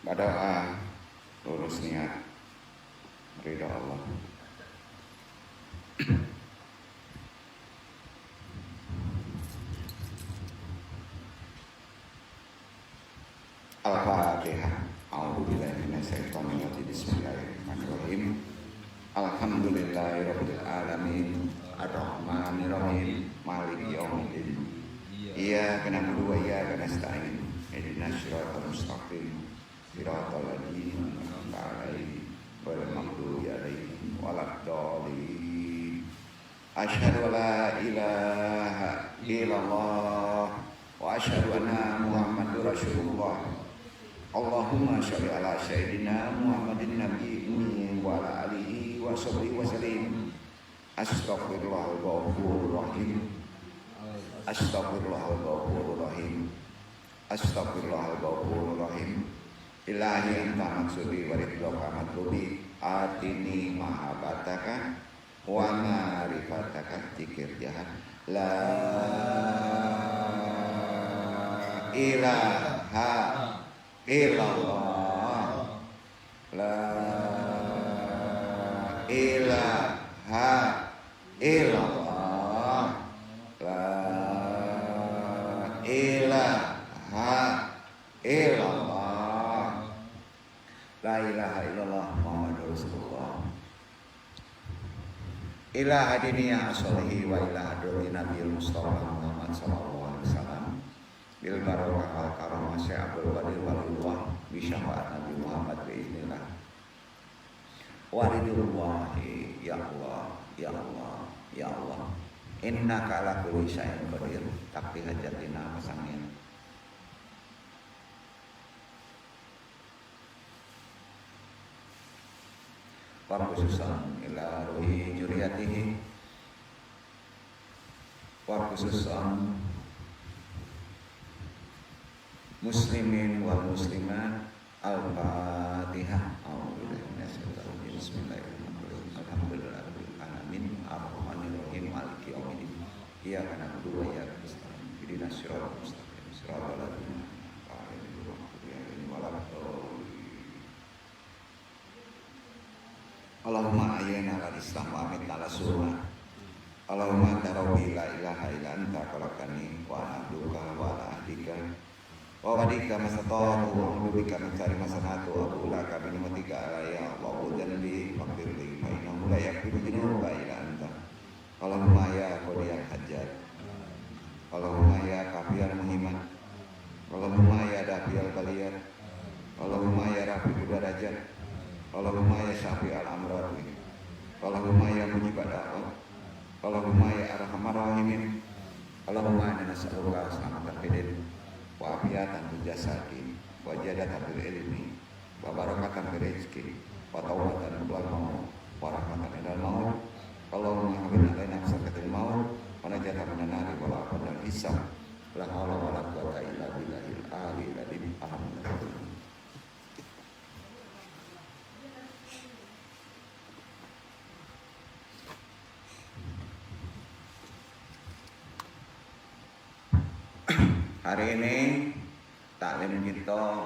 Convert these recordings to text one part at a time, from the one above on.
Berdoa lurus niat ridha Allah. Al-Fatihah. A'udzubillahi minasyaitonir rajim. Bismillahirrahmanirrahim. Alhamdulillahirabbil alamin. Ar-Rahmanir Rahim. Maliki yaumiddin. Iyyaka na'budu wa iyyaka nasta'in. Ihdinas siratal mustaqim. Siratal ladzina an'amta 'alaihim ghairil maghdubi 'alaihim waladdallin. Asyhadu an la ilaha illallah wa asyhadu anna Muhammadar Rasulullah. Allahumma sholli ala sayyidina Muhammadin nabiyyi wa ala alihi wa sahbihi wa sallim. Astaghfirullahal ghafurur rahim. Astaghfirullahal ghafurur rahim. Astaghfirullahal ghafurur rahim. Ilahi anta maksudi wa ridhoka matlubi. Atini mahabbataka wa ma'rifataka dzikir jahat. La ilaha illallah. La ilaha illallah. La ilaha illallah. La ilaha illallah Muhammadur Rasulullah. Ilaha diniyah as-solihi wa ilaha duri Nabiul Mustafa Muhammad sallallahu alaihi wasallam. Bil barakah wal karamah Syekh Abdul Qadir Waliyullah bi syafaat Nabi Muhammad biiznillah. Waridullahi ya Allah, ya Allah, ya Allah. Innaka ala kulli syai'in qadir. Takti hajatina pasangin. Wa khususan ila ruhi juriyatihi. Wa khususan muslimin wal muslimat. Al-Fatihah. Bismillahirrahmanirrahim. Alhamdulillahirabbil alamin. Ar-Rahmanir Rahim. Maliki yaumiddin. Iyyaka na'budu wa iyyaka nasta'in. Ihdinas siratal mustaqim. Siratal ladzina an'amta 'alaihim Allahumma ayyina al-islam wa amitna al-sunnah. Allahumma anta rabbi la ilaha illa anta khalaqtani wa ana abduka wa ala ahdika wa wadika masatatu wa a'udzubika min syarri ma sana'tu wa a'udzu bika min ni'matika alayya wa a'udzu bika min li fa innahu la yaghfiru dzunuba illa anta. Allahumma ya qadiyal hajat. Allahumma ya kafiyal muhimat. Allahumma ya dafiyal baliyat. Allahumma ya rafi'ud darajat. Allahumma ya syafi'al amrad. Allahumma ya mujibad da'wat. Allahumma ya arhamar rahimin. Allahumma inna nas'aluka salamatan fid din wa afiyatan fil jasadi wa jadatan fil ilmi wa barakatan fil rizqi wa tawbatan fil maut wa rahmatan indal maut. Allahumma habibna alaina sakhatil maut wa najatan minan nari wa laqad hisab. La haula wa la quwwata illa billahil aliyyil azim. Alhamdulillah. Hari ini taklim kita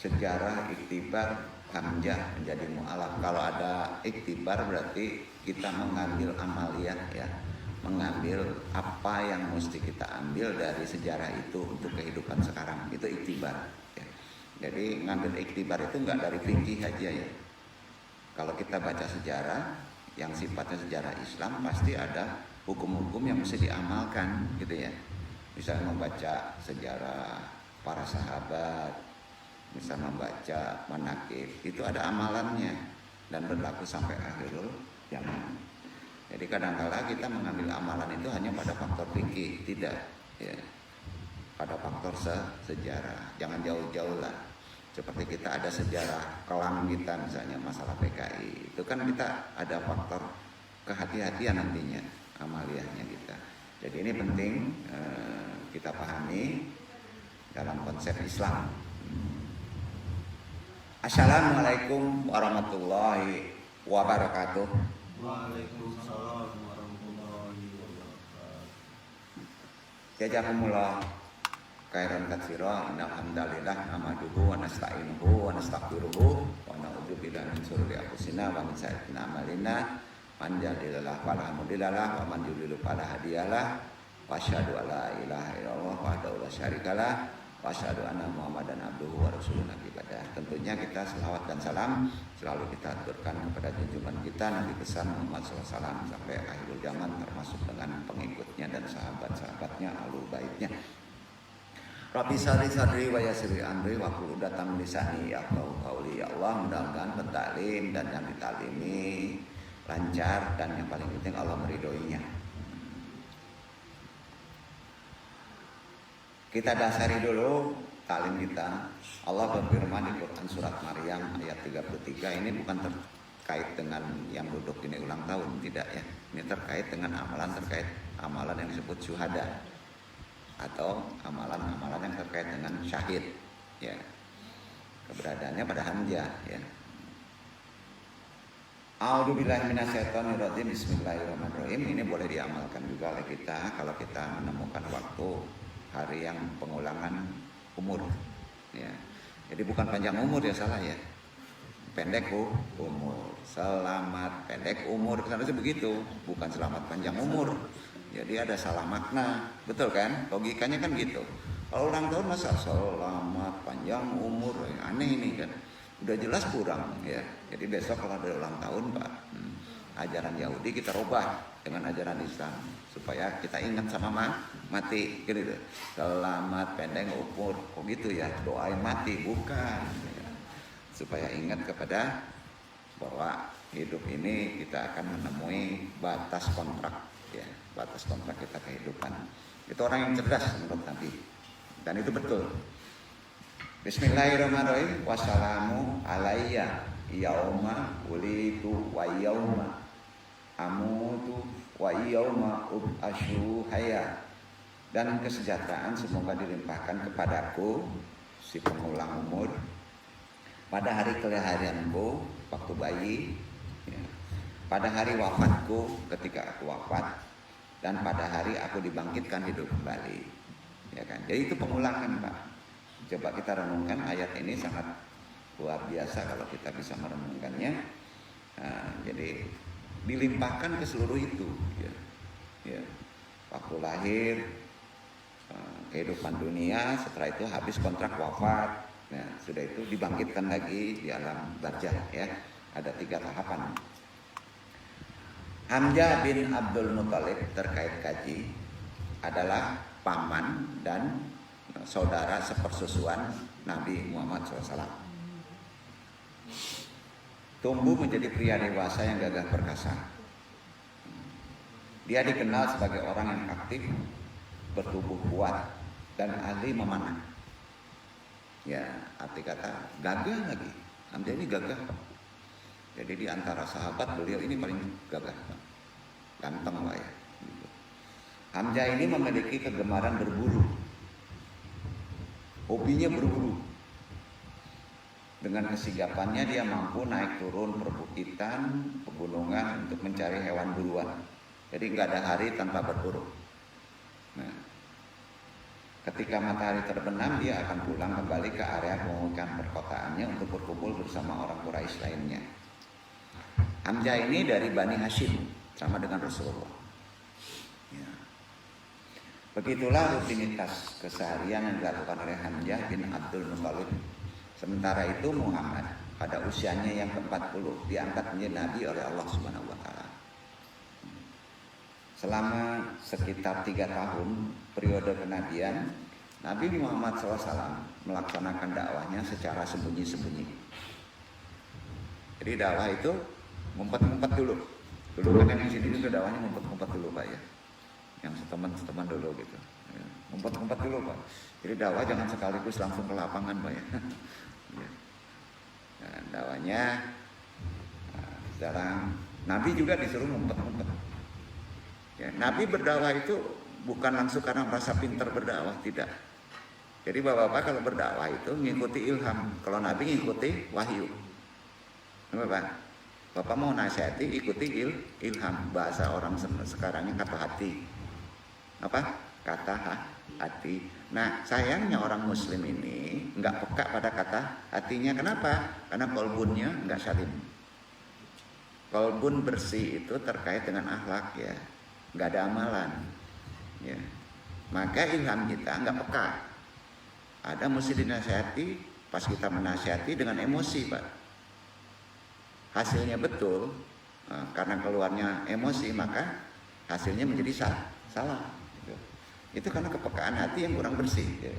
sejarah iktibar hamzah menjadi mu'alaf. Kalau ada iktibar berarti kita mengambil amaliyah ya, mengambil apa yang mesti kita ambil dari sejarah itu untuk kehidupan sekarang. Itu iktibar ya. Jadi ngambil iktibar itu enggak dari fikih aja ya. Kalau kita baca sejarah yang sifatnya sejarah Islam pasti ada hukum-hukum yang mesti diamalkan gitu ya. Misalnya membaca sejarah para sahabat, misalnya membaca manaqib, itu ada amalannya dan berlaku sampai akhirul zaman. Jadi kadang-kala kita mengambil amalan itu hanya pada faktor fikih, tidak ya, pada faktor sejarah. Jangan jauh-jauh lah. Seperti kita ada sejarah kelam kita misalnya masalah PKI, itu kan kita ada faktor kehati-hatian nantinya amaliyahnya kita. Jadi ini penting kita pahami dalam konsep Islam. Assalamualaikum warahmatullahi wabarakatuh. Waalaikumsalam warahmatullahi wabarakatuh. Jazakumullah khairan katsira. Innal hamdalillah nahmaduhu wa nasta'inuhu wa nastaghfiruhu wa na'udzu billahi min shururi anfusina wa min sayyi'ati a'malina. Man yahdihillahu fala mudhillalah wa man yudhlil fala hadiyalah. Wa asyhadu alla ilaha illallah wahdahu la syarikalah wa asyhadu anna Muhammadan abduhu wa rasuluhu. Tentunya kita selawat dan salam selalu kita aturkan kepada junjungan kita Nabi besar Muhammad SAW sampai akhir zaman, termasuk dengan pengikutnya dan sahabat-sahabatnya, ahlu baitnya. Rabbi sadri wa yassir amri wa qul uqdatam min lisani yafqahu qawli. Ya Allah, mudah-mudahan pentaklim dan yang ditalimi lancar dan yang paling penting Allah meridhoinya. Kita dasari dulu talim kita. Allah berfirman di Quran surat Maryam ayat 33. Ini bukan terkait dengan yang duduk ini ulang tahun, tidak ya. Ini terkait dengan amalan yang disebut syuhada atau amalan-amalan yang terkait dengan syahid ya. Keberadaannya pada Hamzah ya. A'udzubillahi minasyaitonirrajim. Bismillahirrahmanirrahim. Ini boleh diamalkan juga oleh kita kalau kita menemukan waktu hari yang pengulangan umur ya. Jadi bukan panjang umur ya, salah ya. Pendek umur. Selamat pendek umur, seharusnya begitu, bukan selamat panjang umur. Jadi ada salah makna, betul kan? Logikanya kan gitu. Kalau ulang tahun masa selamat panjang umur, aneh ini kan. Udah jelas kurang ya. Jadi besok kalau ada ulang tahun Pak, ajaran Yahudi kita rubah dengan ajaran Islam supaya kita ingat sama mati gitu. Selamat pendek umur, kok gitu ya, doain mati, bukan ya. Supaya ingat kepada bahwa hidup ini kita akan menemui batas kontrak ya, batas kontrak kita kehidupan. Itu orang yang cerdas menurut Nabi dan itu betul. Bismillahirrahmanirrahim. Wassalamu alayya yauma ulitu wa yauma amutu wa yauma ub'asyu hayya. Dan kesejahteraan semoga dilimpahkan kepadaku si pengulang umur pada hari kelahiranku waktu bayi ya, pada hari wafatku ketika aku wafat, dan pada hari aku dibangkitkan hidup kembali ya kan. Jadi itu pengulangan Pak. Coba kita renungkan ayat ini, sangat luar biasa kalau kita bisa merenungkannya. Nah, jadi dilimpahkan ke seluruh itu ya. Ya. Waktu lahir, kehidupan dunia, setelah itu habis kontrak wafat. Nah, sudah itu dibangkitkan lagi di alam barzakh ya. Ada 3 tahapan. Hamzah bin Abdul Muthalib terkait kaji adalah paman dan saudara sepersusuan Nabi Muhammad SAW. Tumbuh menjadi pria dewasa yang gagah perkasa. Dia dikenal sebagai orang yang aktif, bertubuh kuat, dan ahli memanah. Ya, arti kata gagah lagi. Hamzah ini gagah. Jadi di antara sahabat beliau ini paling gagah, ganteng Pak ya. Hamzah ini memiliki kegemaran berburu. Hobinya berburu. Dengan kesigapannya dia mampu naik turun perbukitan, pegunungan untuk mencari hewan buruan. Jadi nggak ada hari tanpa berburu. Nah, ketika matahari terbenam dia akan pulang kembali ke area pemukiman perkotaannya untuk berkumpul bersama orang Quraisy lainnya. Hamzah ini dari Bani Hashim, sama dengan Rasulullah. Ya. Begitulah rutinitas keseharian yang dilakukan oleh Hamzah bin Abdul Muthalib. Sementara itu Muhammad pada usianya yang ke-40 diangkat menjadi nabi oleh Allah Subhanahu wa taala. Selama sekitar 3 tahun periode kenabian, Nabi Muhammad SAW melaksanakan dakwahnya secara sembunyi-sembunyi. Jadi dakwah itu ngumpet-ngumpet dulu. Dulu kan yang di sini juga dakwahnya ngumpet-ngumpet dulu Pak ya. Yang seteman-seteman dulu gitu. Ngumpet-ngumpet dulu Pak. Jadi dakwah jangan sekaligus langsung ke lapangan Pak ya. Nah, dakwahnya sekarang Nabi juga disuruh ngumpet-ngumpet. Ya, Nabi berdakwah itu bukan langsung karena merasa pintar berdakwah, tidak. Jadi bapak-bapak kalau berdakwah itu mengikuti ilham. Kalau Nabi mengikuti wahyu. Bapak, bapak mau nasihati ikuti ilham. Bahasa orang sekarang yang kata hati. Apa? Kata hati. Nah, sayangnya orang muslim ini nggak peka pada kata hatinya. Kenapa? Karena kolbunnya nggak salim. Kolbun bersih itu terkait dengan akhlak ya, nggak ada amalan ya. Maka ilham kita nggak peka. Ada mesti dinasihati, pas kita menasihati dengan emosi Pak, hasilnya betul. Karena keluarnya emosi maka hasilnya menjadi salah gitu. Itu karena kepekaan hati yang kurang bersih ya.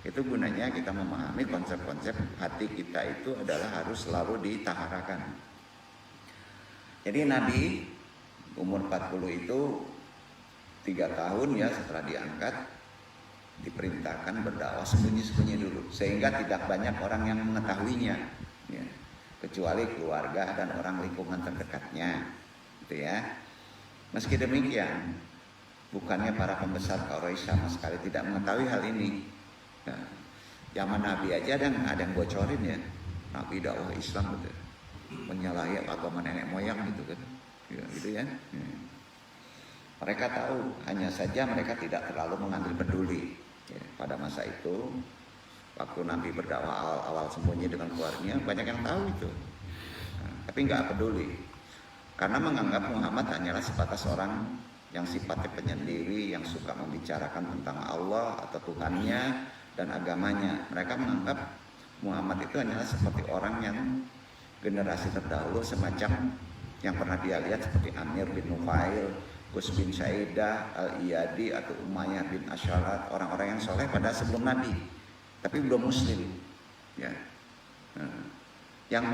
Itu gunanya kita memahami konsep-konsep hati kita itu adalah harus selalu ditaharakan. Jadi Nabi umur 40 itu 3 tahun ya setelah diangkat, diperintahkan berdakwah sembunyi-sembunyi dulu, sehingga tidak banyak orang yang mengetahuinya ya, kecuali keluarga dan orang lingkungan terdekatnya gitu ya. Meski demikian, bukannya para pembesar Quraisy sama sekali tidak mengetahui hal ini. Nah, zaman Nabi aja ada yang bocorin ya, Nabi dakwah Islam gitu, menyalahi agama nenek moyang gitu kan ya, gitu ya. Mereka tahu, hanya saja mereka tidak terlalu mengambil peduli ya. Pada masa itu waktu Nabi berdakwah awal sembunyi dengan keluarganya, banyak yang tahu itu tapi nggak peduli, karena menganggap Muhammad hanyalah sebatas orang yang sifatnya penyendiri, yang suka membicarakan tentang Allah atau Tuhannya dan agamanya. Mereka menganggap Muhammad itu hanyalah seperti orang yang generasi terdahulu, semacam yang pernah dia lihat seperti Amir bin Nufail, Qus bin Saidah, Al-Iyadi atau Umayyah bin Asyarat, orang-orang yang soleh pada sebelum Nabi tapi belum muslim ya. Yang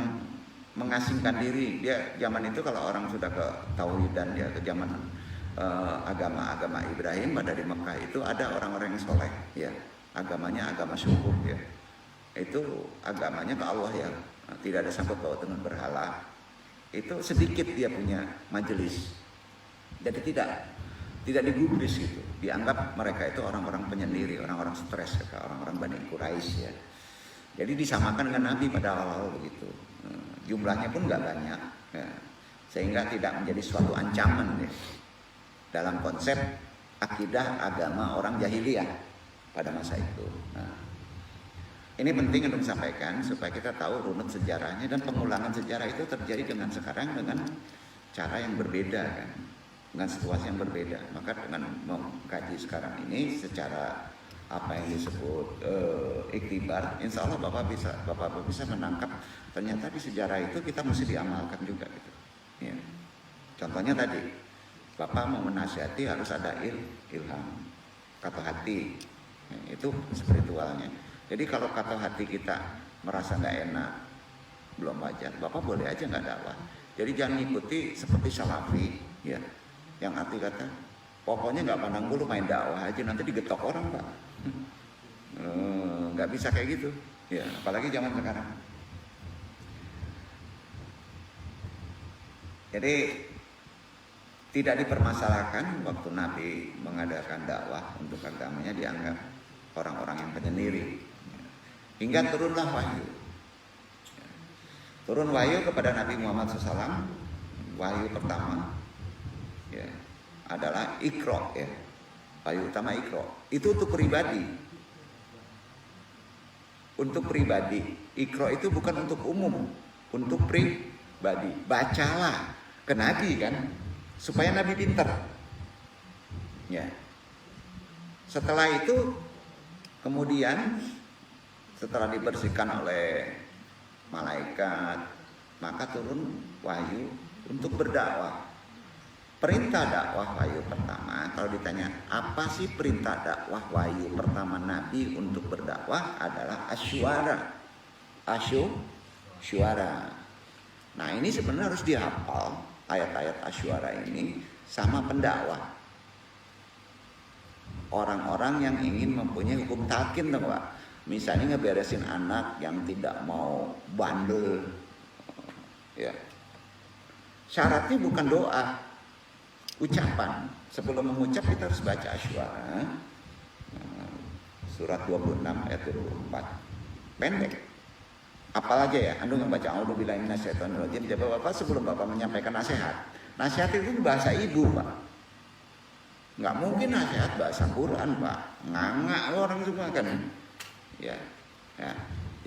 mengasingkan diri, dia zaman itu kalau orang sudah ke tauhid dan dia ke zaman agama Ibrahim pada di Mekah itu ada orang-orang yang soleh ya, agamanya agama syukur ya, itu agamanya ke Allah ya, tidak ada sangkut paut dengan berhala. Itu sedikit dia punya majelis, jadi tidak digubris gitu, dianggap mereka itu orang-orang penyendiri, orang-orang stres, orang-orang Bani Quraisy ya. Jadi disamakan dengan Nabi pada awal-awal begitu. Jumlahnya pun nggak banyak ya, sehingga tidak menjadi suatu ancaman ya, dalam konsep akidah agama orang jahiliyah pada masa itu. Nah, ini penting untuk disampaikan supaya kita tahu runut sejarahnya, dan pengulangan sejarah itu terjadi dengan sekarang dengan cara yang berbeda kan, dengan situasi yang berbeda. Maka dengan mengkaji sekarang ini secara apa yang disebut iktibar, insya Allah Bapak bisa menangkap ternyata di sejarah itu kita mesti diamalkan juga gitu ya. Contohnya tadi Bapak mau menasihati harus ada ilham, kata hati ya, itu spiritualnya. Jadi kalau kata hati kita merasa nggak enak, belum wajar, Bapak boleh aja nggak dakwah. Jadi jangan ikuti seperti Salafi ya, yang arti kata pokoknya nggak pandang bulu, main dakwah aja, nanti digetok orang Pak. Nggak bisa kayak gitu ya, apalagi zaman sekarang. Jadi tidak dipermasalahkan waktu Nabi mengadakan dakwah untuk agamanya, dianggap orang-orang yang penyendiri, hingga turunlah wahyu. Turun wahyu kepada Nabi Muhammad SAW. Wahyu pertama ya adalah Iqra ya, wahyu utama Iqra. Itu untuk pribadi. Untuk pribadi. Iqra itu bukan untuk umum, untuk pribadi. Bacalah ke Nabi kan, supaya Nabi pintar. Ya. Setelah itu kemudian setelah dibersihkan oleh malaikat, maka turun wahyu untuk berdakwah. Perintah dakwah wahyu pertama, kalau ditanya apa sih perintah dakwah wahyu pertama Nabi untuk berdakwah, adalah asyuara. Asyuara. Nah ini sebenarnya harus dihafal ayat-ayat asyuara ini sama pendakwah. Orang-orang yang ingin mempunyai hukum talqin tuh Pak. Misalnya ngeberesin anak yang tidak mau bandel ya. Syaratnya bukan doa, ucapan. Sebelum mengucap kita harus baca asyuara. Surat 26 ayat 24. Pendek. Apalagi ya, antum yang baca a'udzubillahi minasyaitonirrajim. Jadi Bapak sebelum Bapak menyampaikan nasihat. Nasihat itu bahasa ibu, Pak. Nggak mungkin nasihat bahasa Quran, Pak. Nganga orang semua kan. Ya. Ya.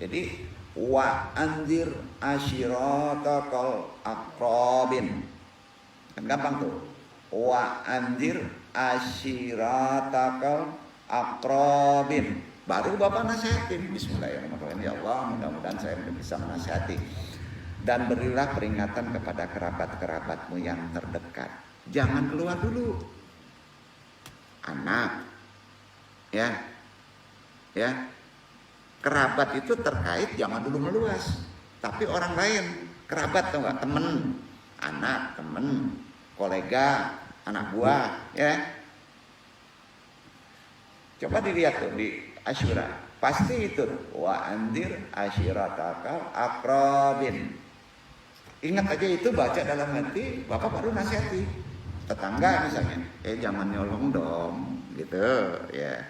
Jadi wa anzir ashiratakal aqrabin. Kan gampang tuh. Wa anzir ashiratakal aqrabin. Baru Bapak nasihatin. Bismillahirrahmanirrahim. Ya Allah, mudah-mudahan saya bisa menasihati. Dan berilah peringatan kepada kerabat-kerabatmu yang terdekat. Jangan keluar dulu. Anak, ya, kerabat itu terkait jangan dulu meluas. Tapi orang lain, kerabat tuh nggak, temen, anak, temen, kolega, anak buah, ya. Coba dilihat tuh di Asyura, pasti itu wa anzir ashiratakal aqrabin. Ingat aja itu, baca dalam hati, Bapak baru nasihati. Tetangga misalnya, jangan nyolong dong, gitu ya.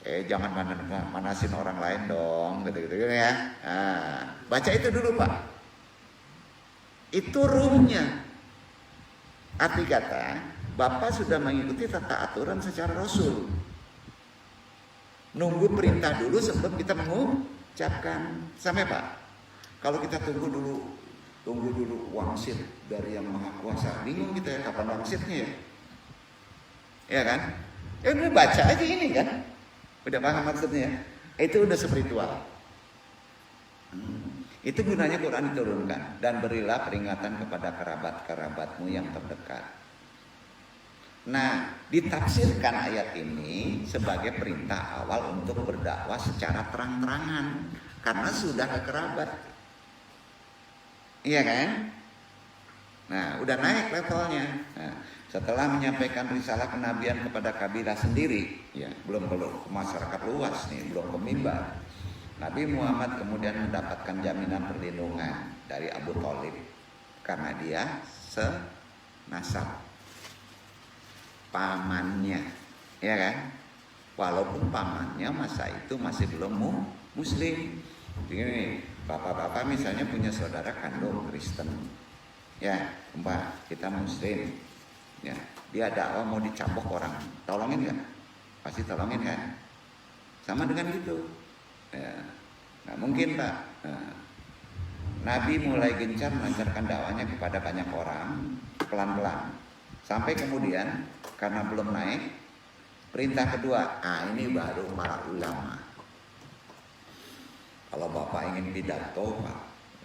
Jangan manasin orang lain dong, gitu ya. Nah, baca itu dulu Pak. Itu ruhnya. Arti kata, Bapak sudah mengikuti tata aturan secara Rasul. Nunggu perintah dulu sebelum kita mengucapkan. Sampai Pak. Kalau kita tunggu dulu wangsit dari yang maha kuasa, bingung kita ya kapan wangsitnya ya. Ya kan? Udah baca aja ini kan. Udah paham maksudnya? Itu udah spiritual. Itu gunanya Quran diturunkan. Dan berilah peringatan kepada kerabat-kerabatmu yang terdekat. Nah, ditafsirkan ayat ini sebagai perintah awal untuk berdakwah secara terang-terangan. Karena sudah ke kerabat. Iya kan? Nah, udah naik levelnya. Nah, setelah menyampaikan risalah kenabian kepada kabilah sendiri, ya, belum ke masyarakat luas nih, belum ke mimbar. Nabi Muhammad kemudian mendapatkan jaminan perlindungan dari Abu Thalib karena dia senasab pamannya, ya kan? Walaupun pamannya masa itu masih belum muslim. Begini, bapak-bapak misalnya punya saudara kandung Kristen, ya, Mbak, kita Muslim, ya, dia dakwah mau dicambok orang, tolongin nggak? Pasti tolongin kan? Sama dengan gitu, ya, nggak mungkin Pak. Nah, Nabi mulai gencar melancarkan dakwahnya kepada banyak orang, pelan-pelan, sampai kemudian karena belum naik, perintah kedua, ini baru para ulama. Kalau Bapak ingin pidato, Pak,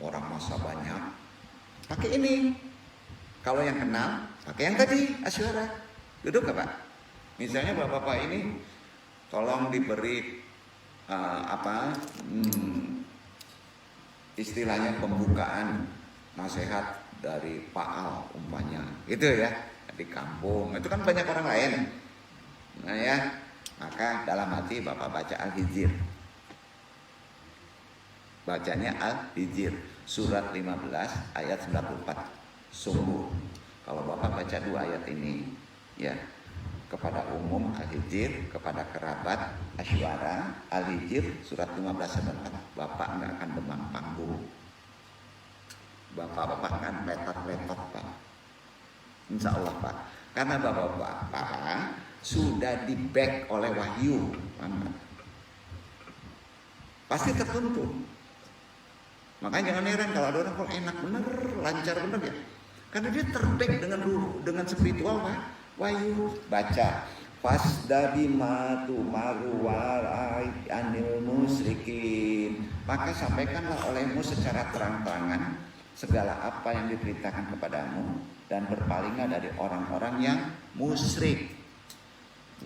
orang masa banyak, pakai ini. Kalau yang kenal, pakai yang tadi, Asyura. Duduk gak Pak? Misalnya Bapak ini, tolong diberi istilahnya pembukaan nasihat dari Pak Al umpamanya, gitu ya, di kampung. Itu kan banyak orang lain. Nah ya, maka dalam hati Bapak baca Al-Hijr. Bacanya Al-Hijr surat 15 ayat 94. Sungguh kalau Bapak baca dua ayat ini, ya, kepada umum Al-Hijr, kepada kerabat Asyura, Al-Hijr surat 15 ayat 4, Bapak nggak akan demam panggung. Bapak akan letot-letot Pak. Insya Allah Pak. Karena Bapak sudah di-back oleh wahyu. Pasti tertuntun. Makanya jangan heran kalau ada orang kok enak bener, lancar bener ya. Karena dia terback dengan spiritual Pak. Wahyu, baca fasdabi matu marwai anil musyrikin. Maka sampaikanlah olehmu secara terang-terangan segala apa yang diperintahkan kepadamu dan berpalinglah dari orang-orang yang musyrik.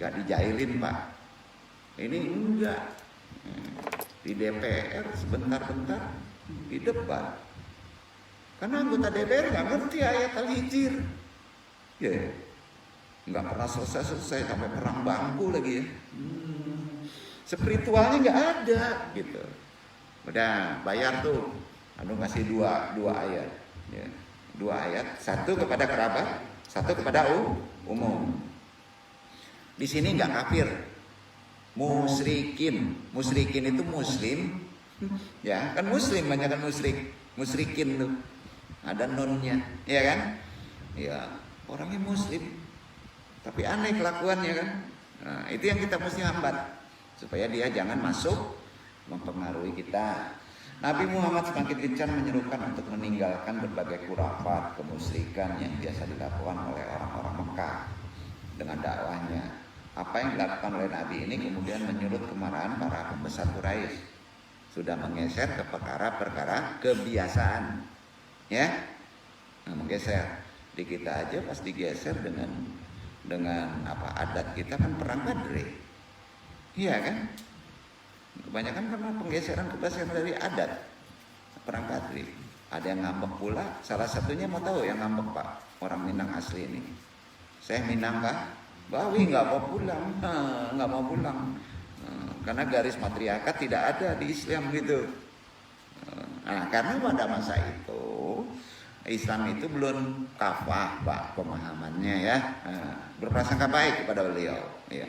Enggak dijailin Pak. Ini enggak. Di DPR sebentar-bentar di depan, karena anggota DPR nggak ngerti ayat Al-Hijr, ya, nggak pernah selesai sampai perang bangku lagi ya, spiritualnya nggak ada gitu. Udah bayar tuh, kasih dua ayat, ya, 2 ayat, satu kepada kerabat, satu kepada umum. Di sini nggak kafir, musyrikin itu muslim. Ya kan muslim, banyak kan musyrikin tuh ada nonnya, ya kan? Ya, orangnya muslim, Tapi aneh kelakuannya kan. Nah, itu yang kita mesti hambat supaya dia jangan masuk mempengaruhi kita. Nabi Muhammad semakin gencar menyerukan untuk meninggalkan berbagai khurafat, kemusyrikan yang biasa dilakukan oleh orang-orang Mekah dengan dakwahnya. Apa yang dilakukan oleh Nabi ini kemudian menyulut kemarahan para pembesar Quraisy. Sudah menggeser ke perkara-perkara kebiasaan, ya, menggeser. Di kita aja pas digeser dengan apa adat kita kan perang Badri, iya kan? Kebanyakan karena penggeseran dari adat perang Badri. Ada yang ngambek pula. Salah satunya mau tahu yang ngambek Pak, orang Minang asli ini. Saya Minang Kak, Bawi nggak mau pulang, nggak mau pulang. Karena garis matriarkat tidak ada di Islam gitu. Nah, karena pada masa itu Islam itu belum kafah Pak pemahamannya ya. Berprasangka baik kepada beliau. Ya.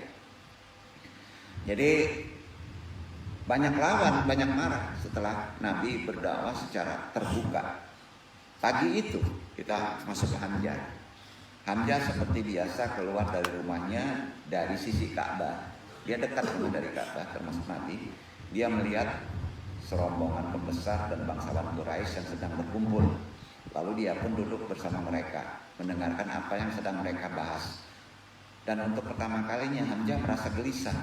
Jadi banyak lawan, banyak marah setelah Nabi berdakwah secara terbuka. Pagi itu kita masuk ke Hamzah. Hamzah seperti biasa keluar dari rumahnya dari sisi Ka'bah. Dia dekat dari Ka'bah termasuk Nabi. Dia melihat serombongan pembesar dan bangsawan Quraisy yang sedang berkumpul. Lalu dia pun duduk bersama mereka, mendengarkan apa yang sedang mereka bahas. Dan untuk pertama kalinya Hamzah merasa gelisah.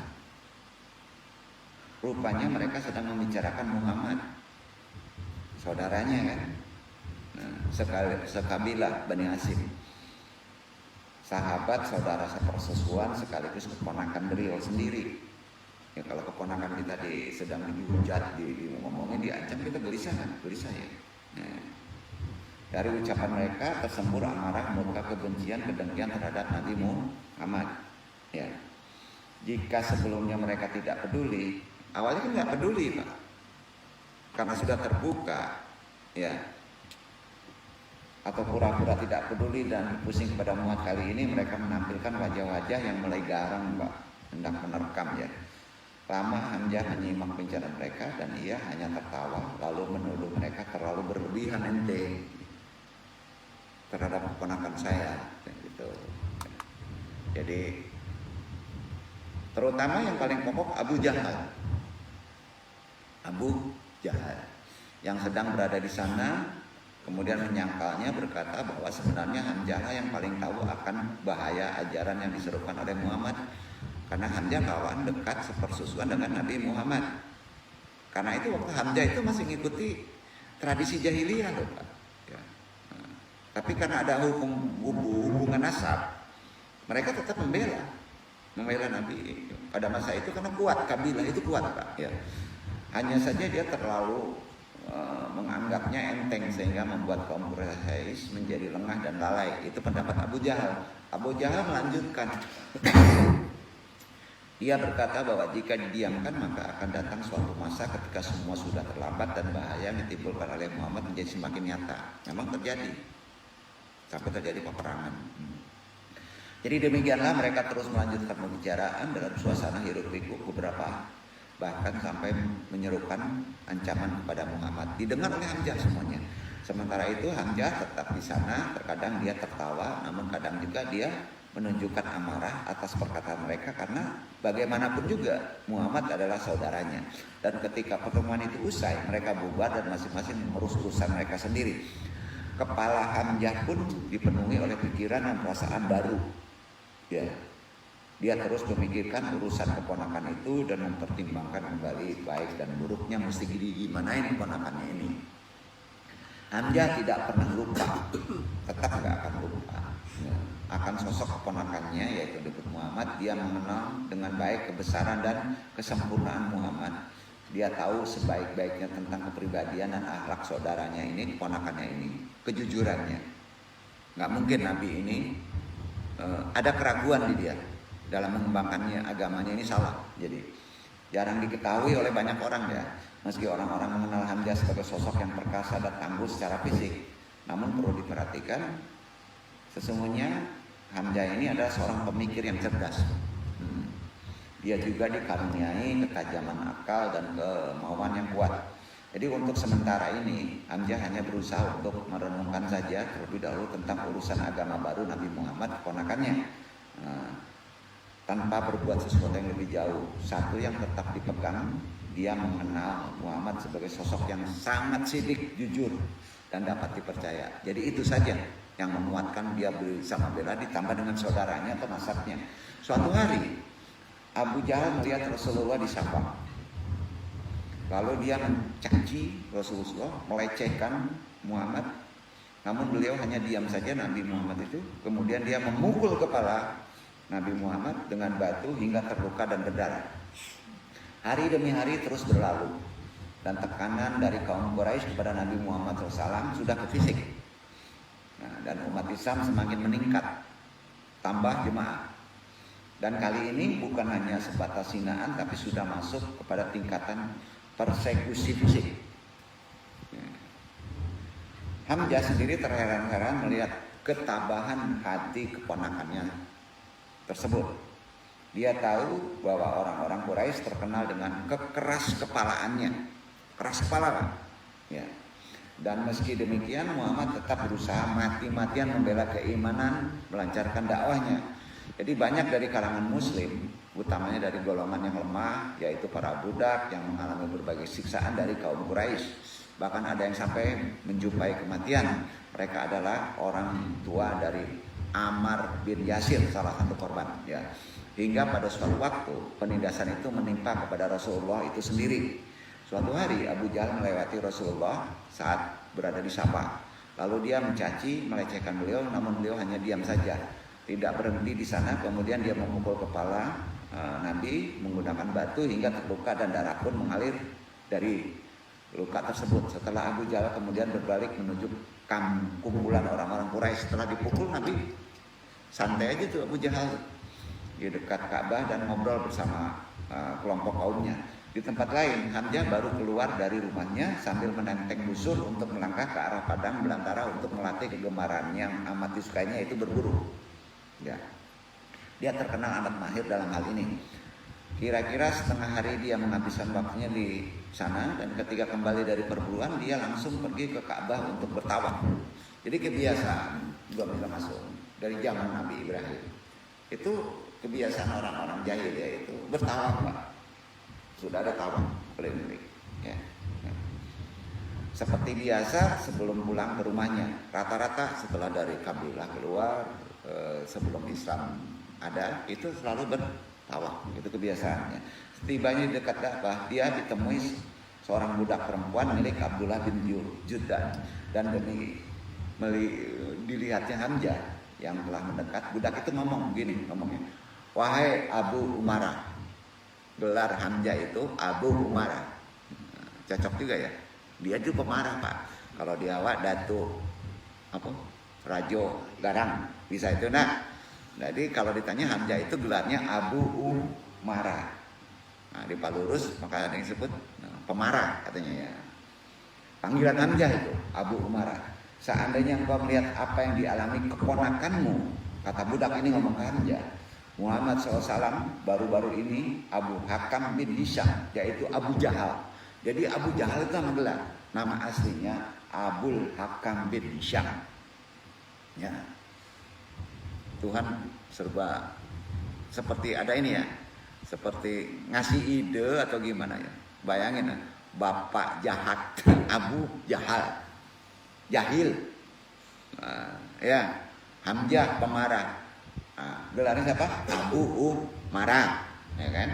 Rupanya mereka sedang membicarakan Muhammad, saudaranya kan, sekabilah Bani Hashim, sahabat, saudara sepersusuan sekaligus keponakan beliau sendiri. Ya kalau keponakan kita sedang dihujat, ngomongin, diancam, kita gelisah kan, gelisah ya. Nah, dari ucapan mereka tersembur amarah, murka, kebencian, kedengkian terhadap Nabi Muhammad. Ya, jika sebelumnya mereka tidak peduli. Awalnya kan nggak peduli Pak, karena sudah terbuka, ya, atau pura-pura tidak peduli dan pusing kepada Muhammad. Kali ini mereka menampilkan wajah-wajah yang mulai garang Pak, hendak menerkam ya. Lama Hamzah menyimak bincang mereka dan ia hanya tertawa lalu menuduh mereka terlalu berlebihan ente terhadap keponakan saya, gitu. Jadi terutama yang paling pokok Abu Jahal yang sedang berada di sana kemudian menyangkalnya, berkata bahwa sebenarnya Hamzah yang paling tahu akan bahaya ajaran yang diserukan oleh Muhammad, karena Hamzah kawan dekat sepersusuan dengan Nabi Muhammad. Karena itu waktu Hamzah itu masih mengikuti tradisi jahiliyah loh Pak. Ya. Nah, tapi karena ada hubungan nasab, mereka tetap membela Nabi pada masa itu karena kuat, kabilah itu kuat Pak. Ya. Hanya saja dia terlalu menganggapnya enteng sehingga membuat kaum Quraisy menjadi lengah dan lalai. Itu pendapat Abu Jahal. Abu Jahal melanjutkan. Dia berkata bahwa jika didiamkan maka akan datang suatu masa ketika semua sudah terlambat dan bahaya yang ditimbulkan oleh Muhammad menjadi semakin nyata. Memang terjadi. Sampai terjadi peperangan. Jadi demikianlah mereka terus melanjutkan pembicaraan dalam suasana hiruk pikuk beberapa, bahkan sampai menyerukan ancaman kepada Muhammad. Didengar oleh Hamzah semuanya. Sementara itu Hamzah tetap di sana, terkadang dia tertawa, namun kadang juga dia menunjukkan amarah atas perkataan mereka karena bagaimanapun juga Muhammad adalah saudaranya. Dan ketika pertemuan itu usai, mereka bubar dan masing-masing mengurus urusan mereka sendiri. Kepala Hamzah pun dipenuhi oleh pikiran dan perasaan baru. Ya. Dia terus memikirkan urusan keponakan itu dan mempertimbangkan kembali baik dan buruknya mesti gimanain keponakannya ini. Hamzah tidak pernah lupa, tetap nggak akan lupa akan sosok keponakannya yaitu Nabi Muhammad. Dia mengenal dengan baik kebesaran dan kesempurnaan Muhammad. Dia tahu sebaik-baiknya tentang kepribadian dan akhlak saudaranya ini, keponakannya ini, kejujurannya. Nggak mungkin Nabi ini ada keraguan di dia dalam mengembangkannya agamanya ini salah. Jadi jarang diketahui oleh banyak orang ya. Meski orang-orang mengenal Hamzah sebagai sosok yang perkasa dan tangguh secara fisik, namun perlu diperhatikan sesungguhnya Hamzah ini adalah seorang pemikir yang cerdas. Dia juga dikaruniai ketajaman akal dan kemauan yang kuat. Jadi untuk sementara ini Hamzah hanya berusaha untuk merenungkan saja terlebih dahulu tentang urusan agama baru Nabi Muhammad keponakannya. Nah, tanpa berbuat sesuatu yang lebih jauh. Satu yang tetap dipegang, dia mengenal Muhammad sebagai sosok yang sangat sidik, jujur, dan dapat dipercaya. Jadi itu saja yang menguatkan dia bisa membela, ditambah dengan saudaranya atau nasabnya. Suatu hari Abu Jahal melihat Rasulullah di Sabang. Lalu dia mencaci Rasulullah, melecehkan Muhammad. Namun beliau hanya diam saja, Nabi Muhammad itu. Kemudian dia memukul kepala Nabi Muhammad dengan batu hingga terluka dan berdarah. Hari demi hari terus berlalu. Dan tekanan dari kaum Quraisy kepada Nabi Muhammad SAW sudah ke fisik. Nah, dan umat Islam semakin meningkat. Tambah jemaah. Dan kali ini bukan hanya sebatas hinaan, tapi sudah masuk kepada tingkatan persekusi fisik. Hamzah sendiri terheran-heran melihat ketabahan hati keponakannya tersebut. Dia tahu bahwa orang-orang Quraisy terkenal dengan kekeras kepalaannya, keras kepala, ya. Dan meski demikian Muhammad tetap berusaha mati-matian membela keimanan, melancarkan dakwahnya. Jadi banyak dari kalangan Muslim, utamanya dari golongan yang lemah, yaitu para budak yang mengalami berbagai siksaan dari kaum Quraisy. Bahkan ada yang sampai menjumpai kematian. Mereka adalah orang tua dari Ammar bin Yasir, salah satu korban. Ya. Hingga pada suatu waktu penindasan itu menimpa kepada Rasulullah itu sendiri. Suatu hari Abu Jahal melewati Rasulullah saat berada di Sabah. Lalu dia mencaci, melecehkan beliau, namun beliau hanya diam saja. Tidak berhenti di sana, kemudian dia memukul kepala Nabi menggunakan batu hingga terluka dan darah pun mengalir dari luka tersebut. Setelah Abu Jahal kemudian berbalik menuju kumpulan orang-orang Quraisy. Setelah dipukul, Nabi santai aja tuh Abu Jahal di dekat Ka'bah dan ngobrol bersama kelompok kaumnya. Di tempat lain, Hamzah baru keluar dari rumahnya sambil menenteng busur untuk melangkah ke arah padang belantara untuk melatih kegemaran yang amat disukainya, itu berburu. Ya. Dia terkenal amat mahir dalam hal ini. Kira-kira setengah hari dia menghabiskan waktunya di sana, dan ketika kembali dari perburuan dia langsung pergi ke Ka'bah untuk bertawaf. Jadi kebiasaan juga bisa masuk dari zaman Nabi Ibrahim. Itu kebiasaan orang-orang jahiliyah itu bertawaf, Pak. Sudah ada tawaf keliling, ya. Seperti biasa sebelum pulang ke rumahnya, rata-rata setelah dari kabilah keluar, sebelum Islam ada, itu selalu bertawaf, itu kebiasaannya. Setibanya di dekat Ka'bah, dia ditemui seorang budak perempuan milik Abdullah bin Judan, dan demi dilihatnya Hamzah yang telah mendekat, budak itu ngomong begini, ngomongnya, "Wahai Abu Umarah." Gelar Hamzah itu Abu Umarah. Cocok juga ya. Dia itu pemarah, Pak. Kalau di awak Datuk Rajo Garang, bisa itu. Nah, jadi kalau ditanya Hamzah itu gelarnya Abu Umarah. Nah, di Palurus maka ada yang disebut pemarah katanya ya. Panggilan Hamzah itu Abu Umarah. Seandainya engkau melihat apa yang dialami keponakanmu, kata budak ini ngomong ke Hamzah, Muhammad SAW baru-baru ini Abu Hakam bin Hisham, yaitu Abu Jahal. Jadi Abu Jahal itu nama gelar, nama aslinya Abul Hakam bin Hisham. Ya, Tuhan serba seperti ada ini ya, seperti ngasih ide atau gimana ya. Bayangin, bapak jahat Abu Jahal, jahil, ya, Hamzah pemarah. Gelarnya siapa? Abu Umarah, ya kan?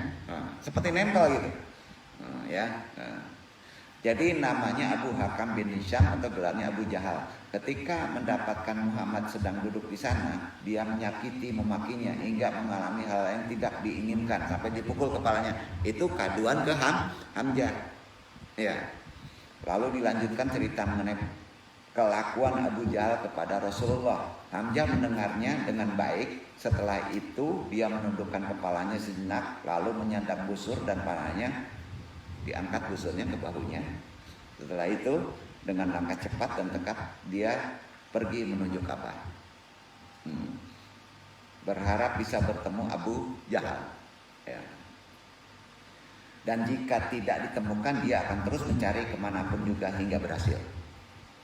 Seperti nempel gitu, ya. Jadi namanya Abu Hakam bin Hisham atau gelarnya Abu Jahal. Ketika mendapatkan Muhammad sedang duduk di sana, dia menyakiti, memakinya hingga mengalami hal yang tidak diinginkan sampai dipukul kepalanya. Itu kaduan ke Hamzah. Ya. Lalu dilanjutkan cerita mengenai kelakuan Abu Jahal kepada Rasulullah. Hamzah mendengarnya dengan baik. Setelah itu dia menundukkan kepalanya sejenak, lalu menyandang busur dan panahnya diangkat busurnya ke bahunya. Setelah itu dengan langkah cepat dan tegap dia pergi menuju Ka'bah. Berharap bisa bertemu Abu Jahal. Ya. Dan jika tidak ditemukan, dia akan terus mencari kemanapun juga hingga berhasil.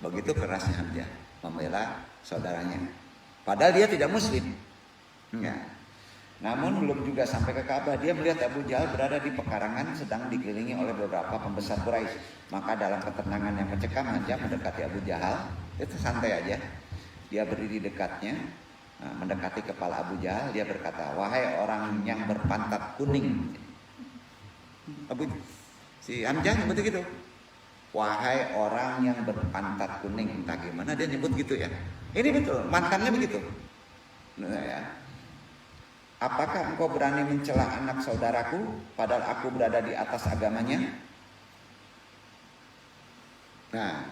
Begitu kerasnya Hamzah membela saudaranya. Padahal dia tidak muslim. Ya. Namun belum juga sampai ke Ka'bah, dia melihat Abu Jahal berada di pekarangan sedang dikelilingi oleh beberapa pembesar Quraisy. Maka dalam ketenangan yang mencekam, Hamzah mendekati Abu Jahal. Itu santai aja. Dia berdiri dekatnya, mendekati kepala Abu Jahal. Dia berkata, "Wahai orang yang berpantat kuning." Si Hamzah nyebut gitu. "Wahai orang yang berpantat kuning." Entah gimana dia nyebut gitu ya. Ini betul, mantannya begitu. Nah, ya. "Apakah engkau berani mencela anak saudaraku padahal aku berada di atas agamanya?" Nah,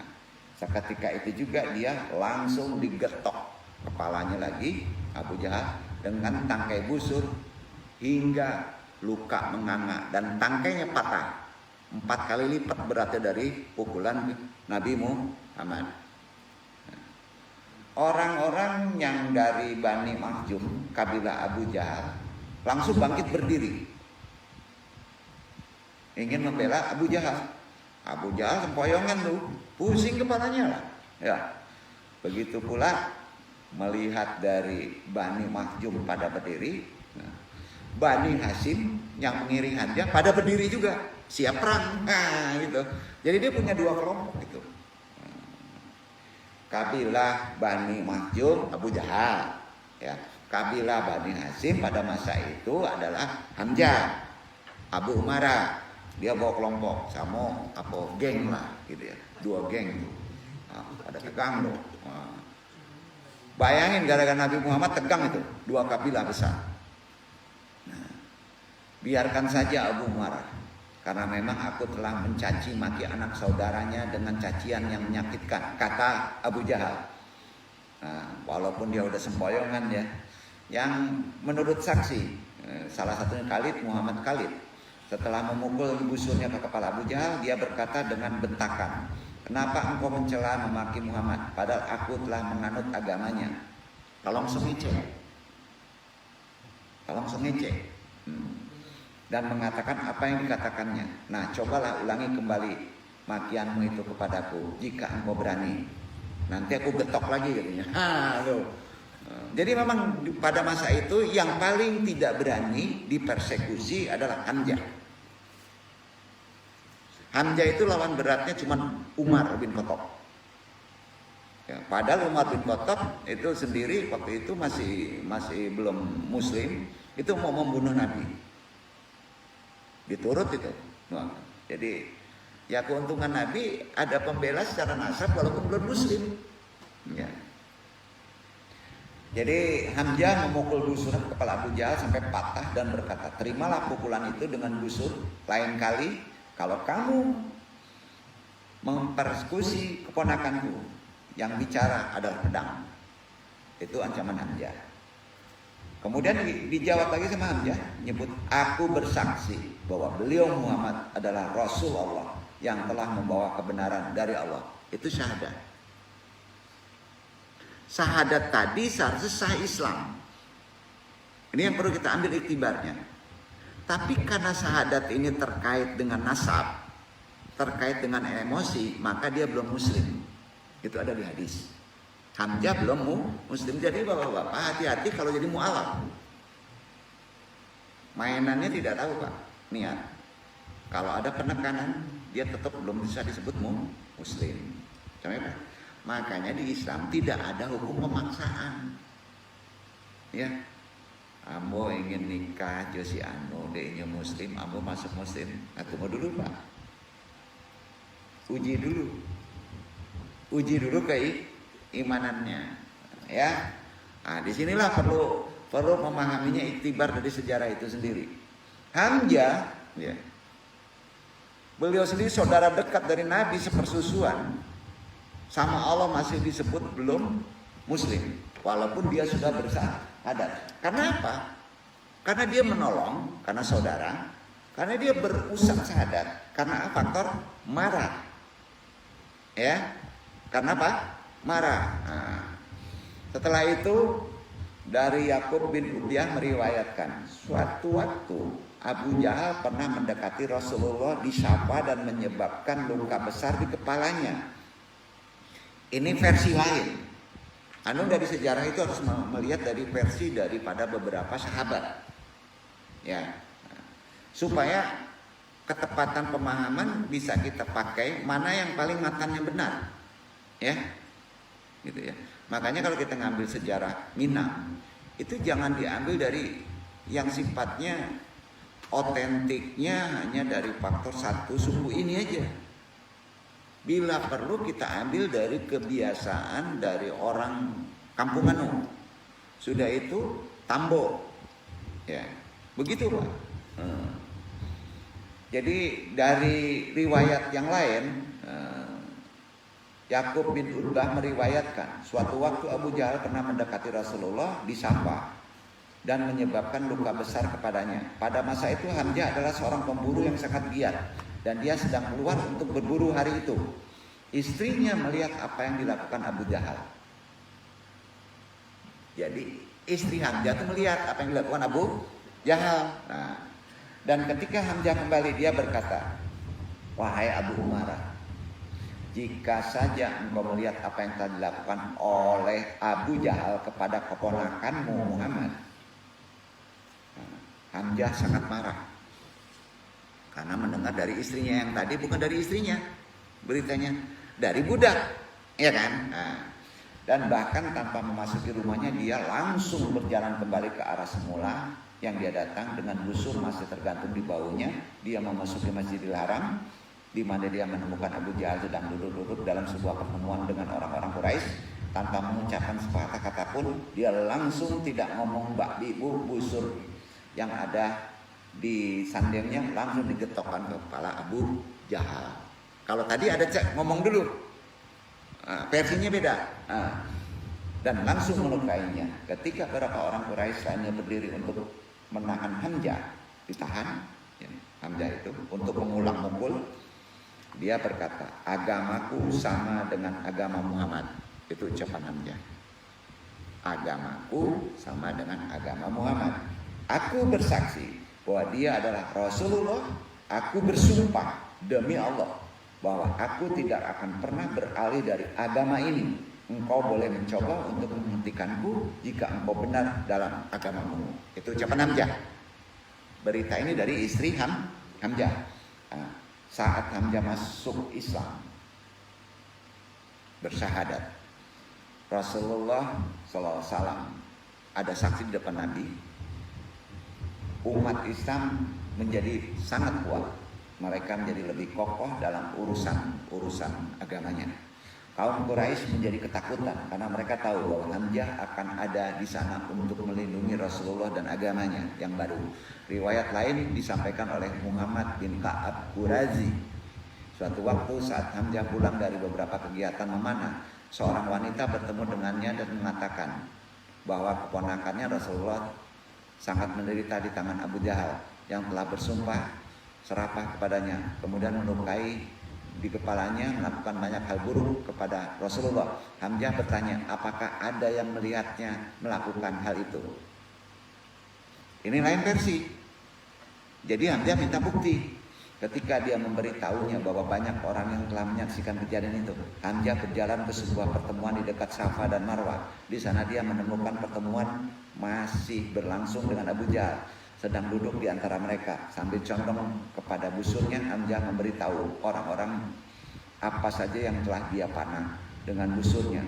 seketika itu juga dia langsung digetok kepalanya lagi Abu Jahal dengan tangkai busur hingga luka menganga dan tangkainya patah 4 kali lipat beratnya dari pukulan Nabi Muhammad. Orang-orang yang dari Bani Makhzum, kabilah Abu Jahal, langsung bangkit berdiri, ingin membela Abu Jahal. Abu Jahal sempoyongan tuh, pusing kepalanya lah. Ya, begitu pula melihat dari Bani Makhzum pada berdiri, Bani Hashim yang mengiring Hamzah pada berdiri juga, siap perang. Nah, gitu. Jadi dia punya 2 kelompok gitu. Kabilah Bani Makhzum Abu Jahal, ya. Kabilah Bani Hashim pada masa itu adalah Hamzah, Abu Umarah. Dia bawa kelompok sama geng lah gitu ya, 2 geng. Ada tegang loh. Bayangin gara-gara Nabi Muhammad tegang itu 2 kabilah besar. Nah, biarkan saja Abu Umarah, karena memang aku telah mencaci maki anak saudaranya dengan cacian yang menyakitkan, kata Abu Jahal. Nah, walaupun dia udah sempoyongan ya, yang menurut saksi salah satunya Muhammad Khalid, setelah memukul busurnya ke kepala Abu Jahal, dia berkata dengan bentakan, "Kenapa engkau mencela memaki Muhammad padahal aku telah menganut agamanya?" Tolong sengece. Dan mengatakan apa yang dikatakannya. "Nah, cobalah ulangi kembali makianmu itu kepadaku jika engkau berani. Nanti aku getok lagi," katanya. Jadi memang pada masa itu yang paling tidak berani dipersekusi adalah Hamzah. Hamzah itu lawan beratnya cuma Umar bin Khattab. Ya, padahal Umar bin Khattab itu sendiri waktu itu masih belum Muslim, itu mau membunuh Nabi. Diturut itu. Nah, jadi ya keuntungan Nabi ada pembela secara nasab walaupun belum Muslim. Ya. Jadi Hamzah memukul busur kepala Abu Jahal sampai patah dan berkata, "Terimalah pukulan itu dengan busur. Lain kali kalau kamu mempersekusi keponakanku, yang bicara adalah pedang." Itu ancaman Hamzah. Kemudian dijawab lagi sama Hamzah, nyebut, "Aku bersaksi bahwa beliau Muhammad adalah Rasul Allah yang telah membawa kebenaran dari Allah." Itu syahadat. Syahadat tadi seharusnya sah Islam. Ini yang perlu kita ambil iktibarnya. Tapi karena syahadat ini terkait dengan nasab, terkait dengan emosi, maka dia belum Muslim. Itu ada di hadis. Hamzah belum Muslim. Jadi bapak-bapak hati-hati kalau jadi mu'alaf. Mainannya tidak tahu Pak, niat. Kalau ada penekanan, dia tetap belum bisa disebut Muslim. Contohnya, makanya di Islam tidak ada hukum pemaksaan. Ya, ambo ingin nikah Josi Anu, dia Muslim, ambo masuk Muslim. Nah, tunggu dulu Pak. Uji dulu keimanannya, ya. Nah, disinilah perlu memahaminya iktibar dari sejarah itu sendiri. Hamzah, ya, beliau sendiri saudara dekat dari Nabi sepersusuan. Sama Allah masih disebut belum Muslim, walaupun dia sudah bersyahadat. Karena apa? Karena dia menolong, karena saudara, karena dia berusaha syahadat, karena faktor marah. Ya, karena apa? Marah. Nah, setelah itu dari Yakub bin Ubiyah meriwayatkan, suatu waktu Abu Jahal pernah mendekati Rasulullah, disapa dan menyebabkan luka besar di kepalanya. Ini versi lain. Dari sejarah itu harus melihat dari versi daripada beberapa sahabat. ya. Supaya ketepatan pemahaman bisa kita pakai mana yang paling matanya benar, ya, gitu ya. Makanya kalau kita ngambil sejarah Minang, itu jangan diambil dari yang sifatnya otentiknya hanya dari faktor satu suku ini aja. Bila perlu kita ambil dari kebiasaan dari orang Kampung Anu. Sudah itu Tambo, ya, begitu Pak. Jadi dari riwayat yang lain, Yakub bin Utbah meriwayatkan suatu waktu Abu Jahal pernah mendekati Rasulullah disapa dan menyebabkan luka besar kepadanya. Pada masa itu Hamzah adalah seorang pemburu yang sangat giat dan dia sedang keluar untuk berburu hari itu. Istrinya melihat apa yang dilakukan Abu Jahal. Jadi istri Hamzah itu melihat apa yang dilakukan Abu Jahal. Nah, dan ketika Hamzah kembali dia berkata, "Wahai Abu Umarah, jika saja engkau melihat apa yang telah dilakukan oleh Abu Jahal kepada keponakanmu Muhammad." Hamzah sangat marah karena mendengar dari istrinya yang tadi bukan dari istrinya, beritanya dari budak, ya kan? Nah, dan bahkan tanpa memasuki rumahnya dia langsung berjalan kembali ke arah semula yang dia datang dengan busur masih tergantung di baunya. Dia memasuki Masjidil Haram di mana dia menemukan Abu Jahal sedang duduk-duduk dalam sebuah pertemuan dengan orang-orang Quraisy. Tanpa mengucapkan sepatah kata pun dia langsung tidak ngomong bakbi busur yang ada di sandengnya langsung digetokkan ke kepala Abu Jahal. Kalau tadi ada ngomong dulu, versinya beda, dan langsung melukainya. Ketika beberapa orang Quraisy lainnya berdiri untuk menahan Hamzah, ditahan, ya, Hamzah itu untuk mengulang mukul, dia berkata, "Agamaku sama dengan agama Muhammad." Itu ucapan Hamzah. Agamaku sama dengan agama Muhammad. Aku bersaksi bahwa dia adalah Rasulullah. Aku bersumpah demi Allah bahwa aku tidak akan pernah beralih dari agama ini. Engkau boleh mencoba untuk menghentikanku jika engkau benar dalam agamamu. Itu ucapan Hamzah. Berita ini dari istri Hamzah. Saat Hamzah masuk Islam, bersyahadat, Rasulullah SAW ada saksi di depan Nabi. Umat Islam menjadi sangat kuat. Mereka menjadi lebih kokoh dalam urusan agamanya. Kaum Quraisy menjadi ketakutan karena mereka tahu bahwa Hamzah akan ada di sana untuk melindungi Rasulullah dan agamanya yang baru. Riwayat lain disampaikan oleh Muhammad bin Ka'ab Qurazi. Suatu waktu saat Hamzah pulang dari beberapa kegiatan memanah, seorang wanita bertemu dengannya dan mengatakan bahwa keponakannya Rasulullah sangat menderita di tangan Abu Jahal yang telah bersumpah serapah kepadanya, kemudian melukai di kepalanya, melakukan banyak hal buruk kepada Rasulullah. Hamzah bertanya, apakah ada yang melihatnya melakukan hal itu? Ini lain versi. Jadi Hamzah minta bukti. Ketika dia memberitahunya bahwa banyak orang yang telah menyaksikan kejadian itu, Hamzah berjalan ke sebuah pertemuan di dekat Safa dan Marwah. Di sana dia menemukan pertemuan masih berlangsung dengan Abu Jahal sedang duduk di antara mereka. Sambil condong kepada busurnya, Hamzah memberitahu orang-orang apa saja yang telah dia panah dengan busurnya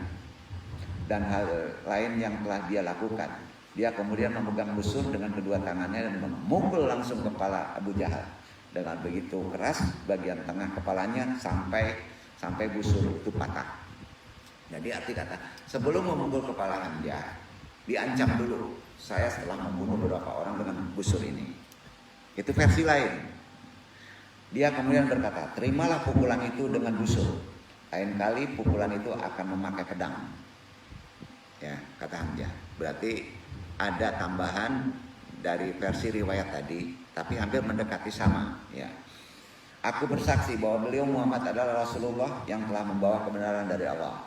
dan hal lain yang telah dia lakukan. Dia kemudian memegang busur dengan kedua tangannya dan memukul langsung kepala Abu Jahal. Dengan begitu keras, bagian tengah kepalanya sampai busur itu patah. Jadi arti kata, sebelum memukul kepala Hamzah, diancam dulu, saya setelah membunuh beberapa orang dengan busur ini. Itu versi lain. Dia kemudian berkata, terimalah pukulan itu dengan busur. Lain kali pukulan itu akan memakai pedang. Ya, kata Hamzah. Berarti ada tambahan dari versi riwayat tadi, tapi hampir mendekati sama. Ya. Aku bersaksi bahwa beliau Muhammad adalah Rasulullah yang telah membawa kebenaran dari Allah.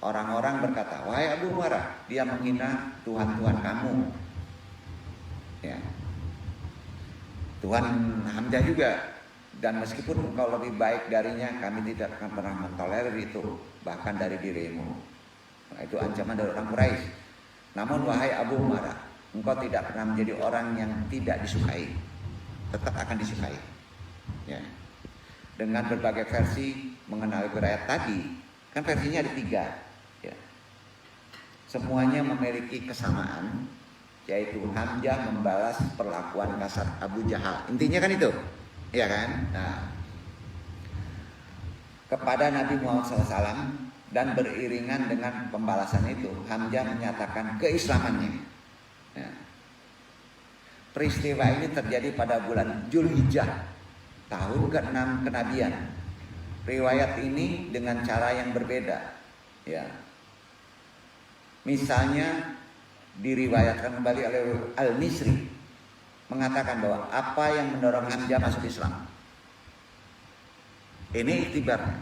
Orang-orang berkata, wahai Abu Umarah, dia menghina Tuhan-Tuhan kamu. Ya. Tuhan Hamzah juga. Dan meskipun engkau lebih baik darinya, kami tidak akan pernah mentolerir itu, bahkan dari dirimu. Nah, itu ancaman dari orang Quraisy. Namun wahai Abu Umarah, engkau tidak pernah menjadi orang yang tidak disukai, tetap akan disukai. Ya. Dengan berbagai versi mengenai ayat tadi, kan versinya ada 3. Ya. Semuanya memiliki kesamaan, yaitu Hamzah membalas perlakuan kasar Abu Jahal. Intinya kan itu, ya kan? Nah, kepada Nabi Muhammad SAW dan beriringan dengan pembalasan itu, Hamzah menyatakan keislamannya. Ya. Peristiwa ini terjadi pada bulan Zulhijjah, tahun ke-6 kenabian. Riwayat ini dengan cara yang berbeda. Ya. Misalnya diriwayatkan kembali oleh Al-Misri mengatakan bahwa apa yang mendorong Hamzah masuk Islam. Ini iktibarnya.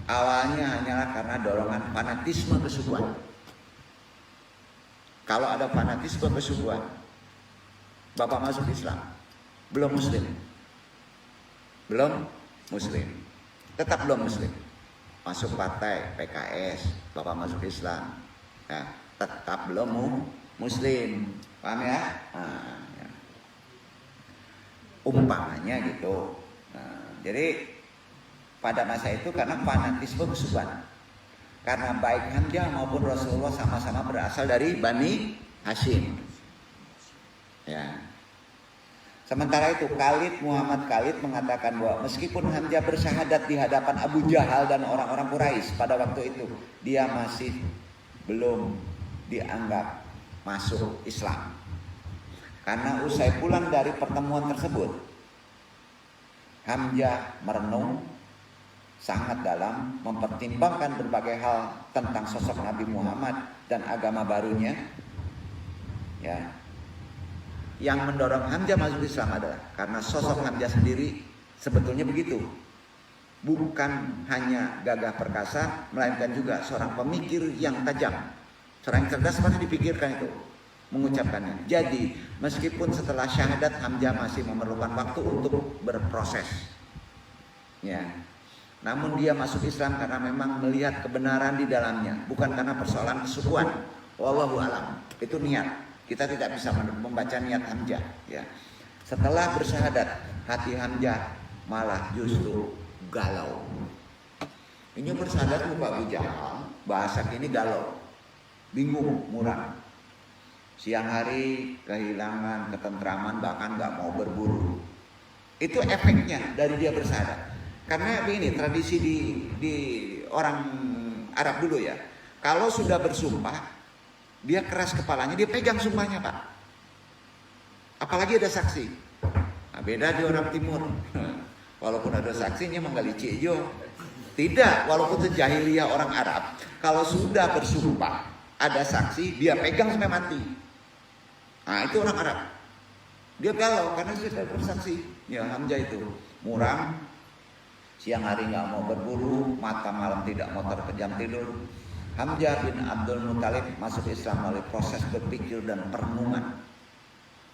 Awalnya hanyalah karena dorongan fanatisme kesukuan. Kalau ada fanatisme kesukuan, bapak masuk Islam, belum Muslim, tetap belum Muslim. Masuk partai PKS, bapak masuk Islam, ya, tetap belum Muslim, paham ya? Nah, ya. Umpamanya gitu. Nah, jadi pada masa itu karena fanatisme kesukuan, karena baik Hamzah maupun Rasulullah sama-sama berasal dari Bani Hashim. Ya. Sementara itu Muhammad Khalid mengatakan bahwa meskipun Hamzah bersyahadat di hadapan Abu Jahal dan orang-orang Quraisy pada waktu itu, dia masih belum dianggap masuk Islam. Karena usai pulang dari pertemuan tersebut, Hamzah merenung sangat dalam, mempertimbangkan berbagai hal tentang sosok Nabi Muhammad dan agama barunya. Ya. Yang mendorong Hamzah masuk Islam adalah karena sosok Hamzah sendiri sebetulnya begitu. Bukan hanya gagah perkasa, melainkan juga seorang pemikir yang tajam. Seorang yang cerdas pasti dipikirkan itu, mengucapkannya. Jadi, meskipun setelah syahadat Hamzah masih memerlukan waktu untuk berproses. Ya. Namun dia masuk Islam karena memang melihat kebenaran di dalamnya, bukan karena persoalan kesukuan. Wallahu alam. Itu niat. Kita tidak bisa membaca niat Hamzah. Ya. Setelah bersyahadat, hati Hamzah malah justru galau. Ini bersyahadat lupa Abu Jahal, bahasa kini galau, bingung, muram. Siang hari kehilangan ketentraman, bahkan nggak mau berburu. Itu efeknya dari dia bersyahadat. Karena begini, tradisi di orang Arab dulu ya, kalau sudah bersumpah, dia keras kepalanya, dia pegang sumpahnya Pak. Apalagi ada saksi. Nah, beda di orang timur. Walaupun ada saksinya menggali cijo. Tidak, walaupun itu jahiliyah orang Arab, kalau sudah bersumpah, ada saksi, dia pegang sampai mati. Nah, itu orang Arab. Dia galau karena sudah bersaksi. Ya, Hamzah itu muram. Siang hari nggak mau berburu, mata malam tidak mau terpejam tidur. Hamzah bin Abdul Muthalib masuk Islam melalui proses berpikir dan perenungan.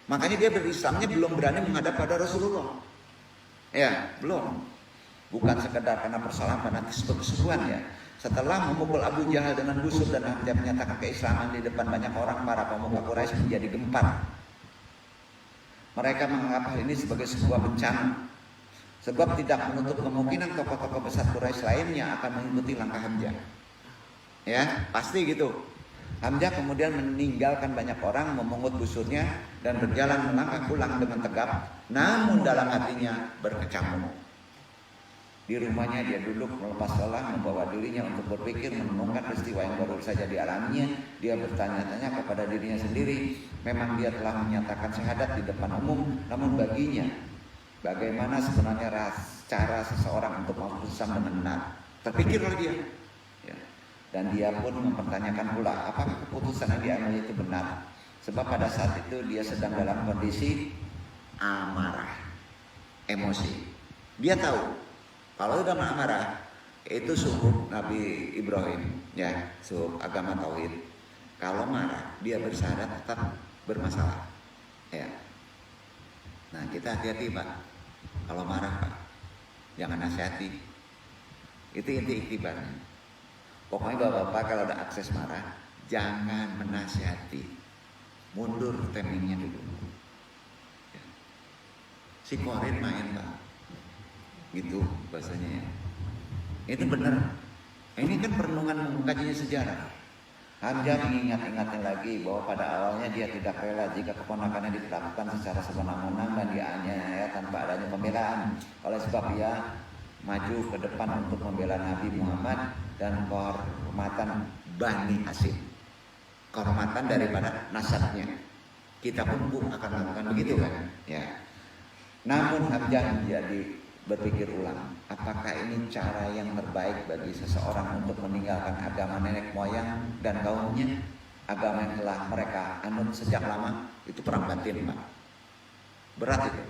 Makanya dia berislamnya belum berani menghadap pada Rasulullah. Ya, belum. Bukan sekedar karena persoalan fanatisme kesukuan ya. Setelah memukul Abu Jahal dengan busur dan Hamzah menyatakan keislaman di depan banyak orang, para pemuka Quraisy menjadi gempar. Mereka menganggap hal ini sebagai sebuah bencana. Sebab tidak menutup kemungkinan tokoh-tokoh besar Quraisy lainnya akan mengikuti langkah Hamzah. Ya, pasti gitu. Hamzah kemudian meninggalkan banyak orang, memungut busurnya dan berjalan melangkah pulang dengan tegap, namun dalam hatinya berkecamuk. Di rumahnya dia duduk melepas lelah, membawa dirinya untuk berpikir, menenungkan peristiwa yang baru saja dialaminya. Dia bertanya-tanya kepada dirinya sendiri. Memang dia telah menyatakan syahadat di depan umum, namun baginya bagaimana sebenarnya cara seseorang untuk masuk Islam benar? Terpikirlah dia. Ya. Dan dia pun mempertanyakan pula apakah keputusan yang diambil itu benar. Sebab pada saat itu dia sedang dalam kondisi amarah, emosi. Dia tahu kalau udah amarah itu suhu Nabi Ibrahim, ya, suhu agama tauhid. Kalau marah dia bersyahadat tetap bermasalah. Ya. Nah, kita hati-hati Pak. Kalau marah Pak, jangan nasihati. Itu inti iktibarnya. Pokoknya bapak-bapak kalau ada akses marah, jangan menasihati. mundur timingnya dulu. Ya. Si Korin main Pak, gitu bahasanya ya. Itu benar. Ini kan perenungan mengkajinya sejarah. Hamzah mengingat-ingatnya lagi bahwa pada awalnya dia tidak rela jika keponakannya diperlakukan secara sewenang-wenang dan dianiaya tanpa adanya pembelaan. Oleh sebab ia maju ke depan untuk membela Nabi Muhammad dan kehormatan Bani Hashim, kehormatan daripada nasabnya. Kita pun akan melakukan begitu kan? Ya. Namun Hamzah menjadi berpikir ulang, apakah ini cara yang terbaik bagi seseorang untuk meninggalkan agama nenek moyang dan kaumnya, agama yang telah mereka anut sejak lama? Itu perang batin Pak, berat itu.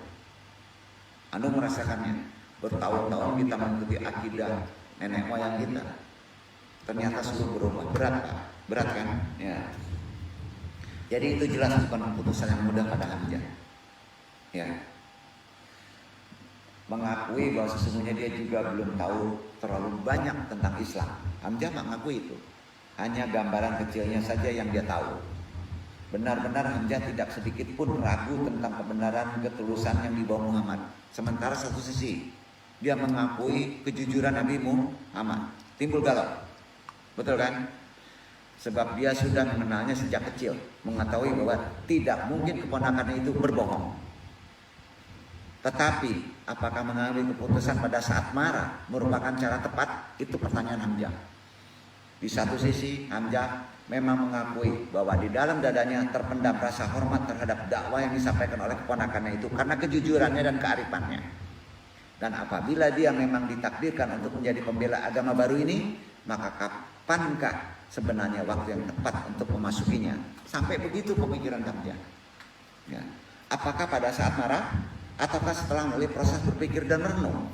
Anda merasakannya, bertahun-tahun kita mengikuti akidah nenek moyang kita, ternyata suruh berubah, berat Pak, berat kan? Ya. Jadi itu jelas bukan keputusan yang mudah pada Hamzah. Ya. Mengakui bahwa sesungguhnya dia juga belum tahu terlalu banyak tentang Islam. Hamzah mengakui itu. Hanya gambaran kecilnya saja yang dia tahu. Benar-benar Hamzah tidak sedikit pun ragu tentang kebenaran ketulusan yang dibawa Muhammad. Sementara satu sisi dia mengakui kejujuran Nabi Muhammad. Timbul galau. Betul kan? Sebab dia sudah mengenalnya sejak kecil, mengetahui bahwa tidak mungkin keponakannya itu berbohong. Tetapi apakah mengambil keputusan pada saat marah merupakan cara tepat? Itu pertanyaan Hamzah. Di satu sisi Hamzah memang mengakui bahwa di dalam dadanya terpendam rasa hormat terhadap dakwah yang disampaikan oleh keponakannya itu karena kejujurannya dan kearifannya. Dan apabila dia memang ditakdirkan untuk menjadi pembela agama baru ini, maka kapankah sebenarnya waktu yang tepat untuk memasukinya? Sampai begitu pemikiran Hamzah. Ya. Apakah pada saat marah ataukah setelah melalui proses berpikir dan merenung?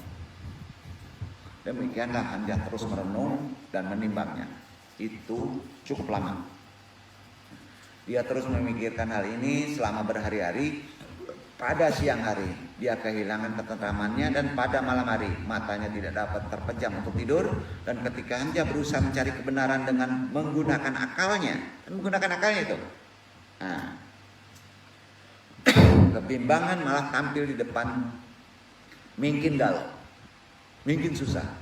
Demikianlah Hamzah terus merenung dan menimbangnya. Itu cukup lama. Dia terus memikirkan hal ini selama berhari-hari. Pada siang hari dia kehilangan ketentramannya dan pada malam hari matanya tidak dapat terpejam untuk tidur. Dan ketika Hamzah berusaha mencari kebenaran dengan menggunakan akalnya, itu. Nah, kebimbangan malah tampil di depan. Mungkin galau, mungkin susah.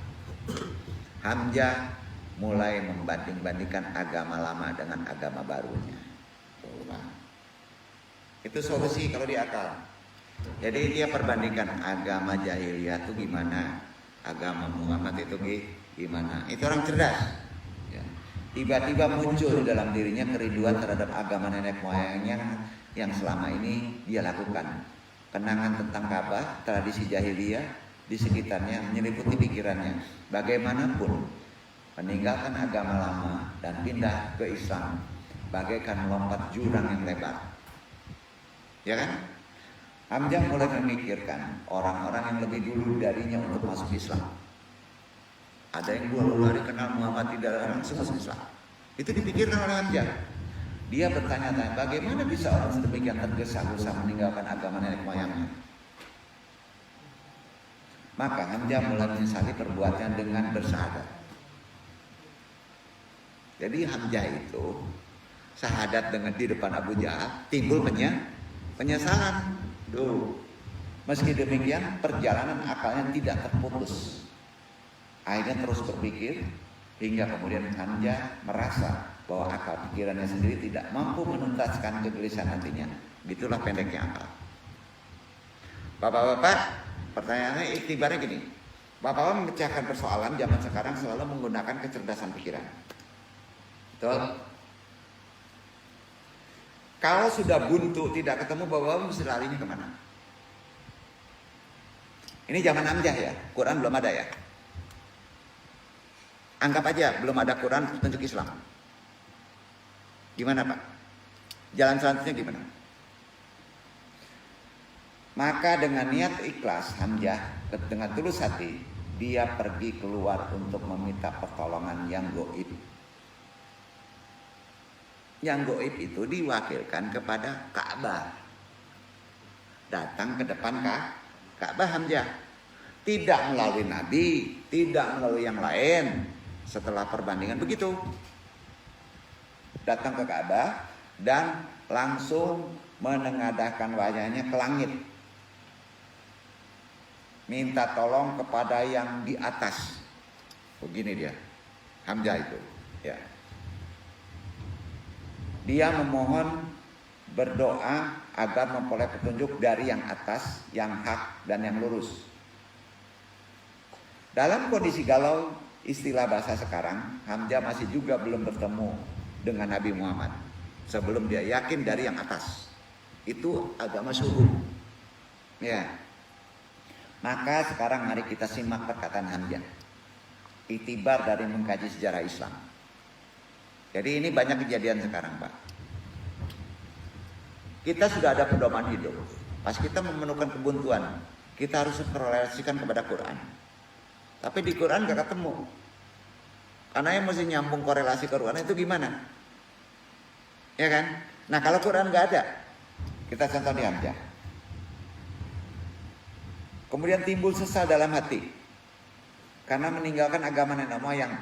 Hamzah mulai membanding-bandingkan agama lama dengan agama barunya. Itu solusi kalau di akal. Jadi dia perbandingkan agama jahiliyah itu gimana, agama Muhammad itu gimana. Itu orang cerdas. Ya. Tiba-tiba muncul di dalam dirinya kerinduan terhadap agama nenek moyangnya yang selama ini dia lakukan. Kenangan tentang Ka'bah, tradisi jahiliyah di sekitarnya menyelimuti pikirannya. Bagaimanapun meninggalkan agama lama dan pindah ke Islam bagaikan melompat jurang yang lebar. Ya kan? Hamzah mulai memikirkan orang-orang yang lebih dulu darinya untuk masuk Islam. Ada yang 20 hari kenal Muhammad tidak langsung masuk Islam. Itu dipikirkan oleh Hamzah. Dia bertanya-tanya, bagaimana bisa orang sedemikian tergesa-gesa meninggalkan agama nenek moyangnya? Maka Hamzah mulai menyesali perbuatannya dengan bersyahadat. Jadi Hamzah itu syahadat dengan di depan Abu Jahal, timbul penyesalan. Duh. Meski demikian perjalanan akalnya tidak terputus. Akhirnya terus berpikir hingga kemudian Hamzah merasa bahwa akal pikirannya sendiri tidak mampu menuntaskan kegelisahan hatinya. Itulah pendeknya akal. Bapak-bapak, pertanyaannya iktibarnya gini. Bapak-bapak memecahkan persoalan zaman sekarang selalu menggunakan kecerdasan pikiran. Betul? Kalau sudah buntu tidak ketemu bapak-bapak mesti larinya kemana? Ini zaman Hamzah ya, Quran belum ada ya. Anggap aja belum ada Quran petunjuk Islam. Gimana Pak? Jalan selanjutnya gimana? Maka dengan niat ikhlas Hamzah dengan tulus hati dia pergi keluar untuk meminta pertolongan yang gaib. Yang gaib itu diwakilkan kepada Ka'bah. Datang ke depan Ka'bah Hamzah. Tidak melalui Nabi, tidak melalui yang lain. Setelah perbandingan begitu. Datang ke Ka'bah, dan langsung menengadahkan wajahnya ke langit, minta tolong kepada yang di atas. Begini dia, Hamzah itu, ya. Dia memohon, berdoa agar memperoleh petunjuk dari yang atas, yang hak dan yang lurus. Dalam kondisi galau, istilah bahasa sekarang, Hamzah masih juga belum bertemu dengan Nabi Muhammad sebelum dia yakin dari yang atas. Itu agama suruh. Ya. Maka sekarang mari kita simak perkataan Hamzah. Iktibar dari mengkaji sejarah Islam. Jadi ini banyak kejadian sekarang, Pak. Kita sudah ada pedoman hidup. Pas kita menemukan kebuntuan, kita harus korelasikan kepada Quran. Tapi di Quran gak ketemu. Karena yang mesti nyambung korelasi Quran itu gimana? Ya kan? Nah kalau Quran gak ada, kita contoh di Hamzah. Kemudian timbul sesal dalam hati karena meninggalkan agama nenek moyang.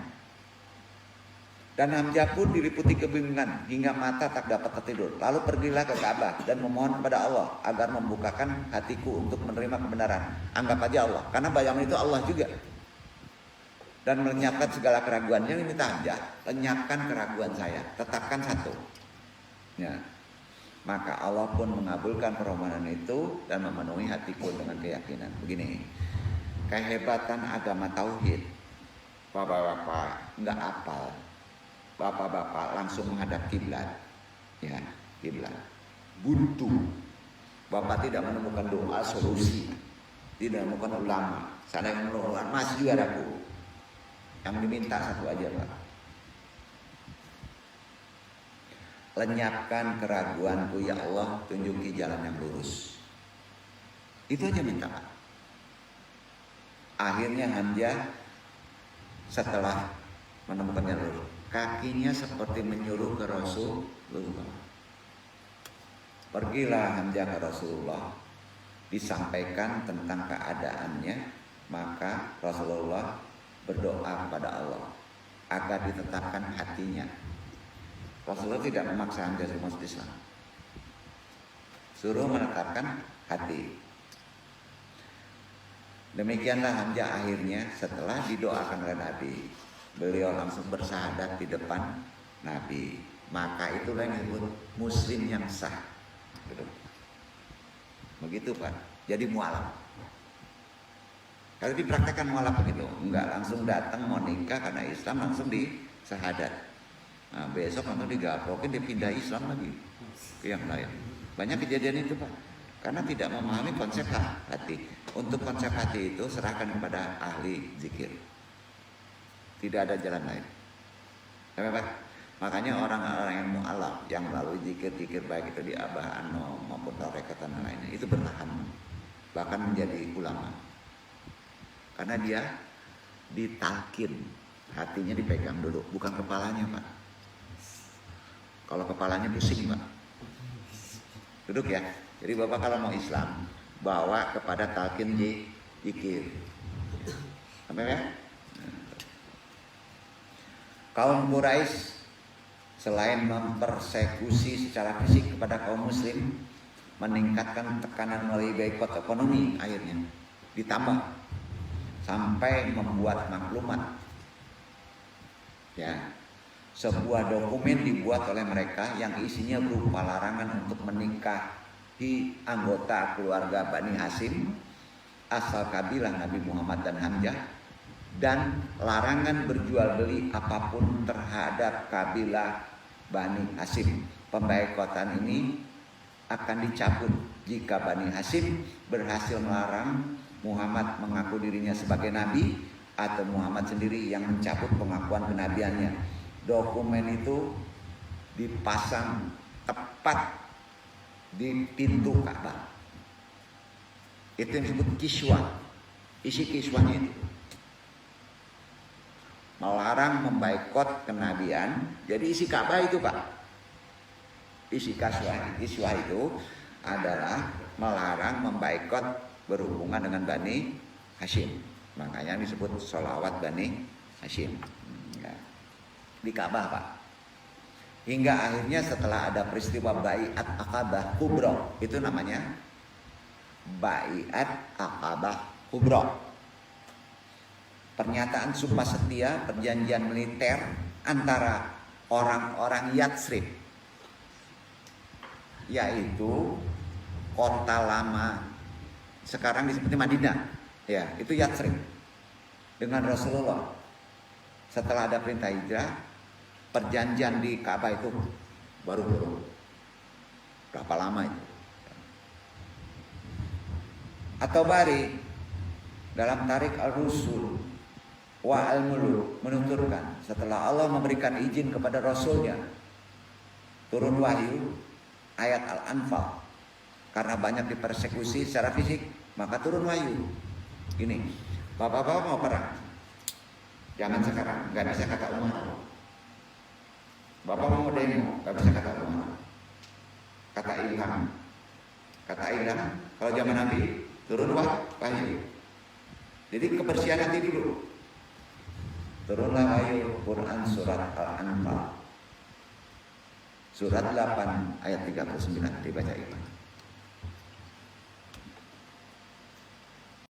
Dan Hamzah pun diliputi kebingungan hingga mata tak dapat tertidur. Lalu pergilah ke Ka'bah dan memohon kepada Allah agar membukakan hatiku untuk menerima kebenaran. Anggap aja Allah, karena bayangan itu Allah juga. Dan melenyapkan segala keraguannya. Ini minta Hamzah, lenyapkan keraguan saya, tetapkan satu. Ya. Maka Allah pun mengabulkan permohonan itu dan memenuhi hatiku dengan keyakinan. Begini, kehebatan agama tauhid. Bapak-bapak nggak apal, bapak-bapak langsung menghadap kiblat, ya kiblat. Buntu, bapak tidak menemukan doa solusi, tidak menemukan ulama. Sana yang menemukan masih juga aku. Yang diminta satu aja, Pak. Lenyapkan keraguanku ya Allah, tunjuki jalan yang lurus. Itu aja minta, Pak. Akhirnya Hamzah setelah menemukan jalur, kakinya seperti menyuruh ke Rasulullah. Pergilah Hamzah ke Rasulullah, disampaikan tentang keadaannya, maka Rasulullah berdoa kepada Allah agar ditetapkan hatinya. Rasulullah tidak memaksa Hamzah masuk Islam, suruh menetapkan hati. Demikianlah Hamzah akhirnya setelah didoakan oleh Nabi, beliau langsung bersyahadat di depan Nabi. Maka itulah yang disebut Muslim yang sah. Begitu Pak. Jadi mualaf. Kalau dipraktekkan mualaf begitu, enggak langsung datang mau nikah karena Islam langsung di syahadat. Nah, besok langsung digaprokin dipindah Islam lagi ke yang lain. Banyak kejadian itu Pak. Karena tidak memahami konsep hati. Untuk konsep hati itu serahkan kepada ahli zikir. Tidak ada jalan lain. Pak? Makanya orang-orang yang mu'alaf, yang melalui zikir-zikir baik itu di Abah Ano maupun tarekat dan lainnya, itu bertahan. Bahkan menjadi ulama. Karena dia ditalkin, hatinya dipegang dulu, bukan kepalanya Pak. Kalau kepalanya pusing Pak. Duduk ya. Jadi Bapak kalau mau Islam, bawa kepada talkin zikir. Apa ya? Kaum Quraisy selain mempersekusi secara fisik kepada kaum muslim, meningkatkan tekanan melalui boikot ekonomi akhirnya. Ditambah sampai membuat maklumat. Ya. Sebuah dokumen dibuat oleh mereka yang isinya berupa larangan untuk menikahi anggota keluarga Bani Hashim asal kabilah Nabi Muhammad dan Hamzah, dan larangan berjual beli apapun terhadap kabilah Bani Hashim. Pemboikotan ini akan dicabut jika Bani Hashim berhasil melarang Muhammad mengaku dirinya sebagai nabi atau Muhammad sendiri yang mencabut pengakuan kenabiannya. Dokumen itu dipasang tepat di pintu Ka'bah. Itu yang disebut kiswah. Isi kiswahnya itu melarang memboikot kenabian. Jadi isi Ka'bah itu Pak, isi kiswah itu adalah melarang memboikot berhubungan dengan Bani Hashim. Makanya disebut sholawat Bani Hashim. Ya. Di Ka'bah Pak. Hingga akhirnya setelah ada peristiwa Baiat Aqabah Kubra, itu namanya Baiat Aqabah Kubra. Pernyataan sumpah setia, perjanjian militer antara orang-orang Yatsrib, yaitu kota lama sekarang disebutnya Madinah, ya itu Yatsrib, dengan Rasulullah. Setelah ada perintah hijrah, perjanjian di Ka'bah itu baru turun. Berapa lama itu? At-Tabari dalam Tarik Al-Rusul wa Al-Muluk menuturkan, setelah Allah memberikan izin kepada Rasulnya turun wahyu ayat Al-Anfal, karena banyak dipersekusi secara fisik, maka turun wahyu. Gini, bapak-bapak mau perang, zaman sekarang nggak bisa kata umat. Bapak mau demo, nggak bisa kata umat. Kata ilham, kalau zaman Nabi turun wahyu. Jadi kebersihan hati dulu. Turunlah wahyu Quran surat Al-Anfal, surat 8 ayat 39 dibaca itu.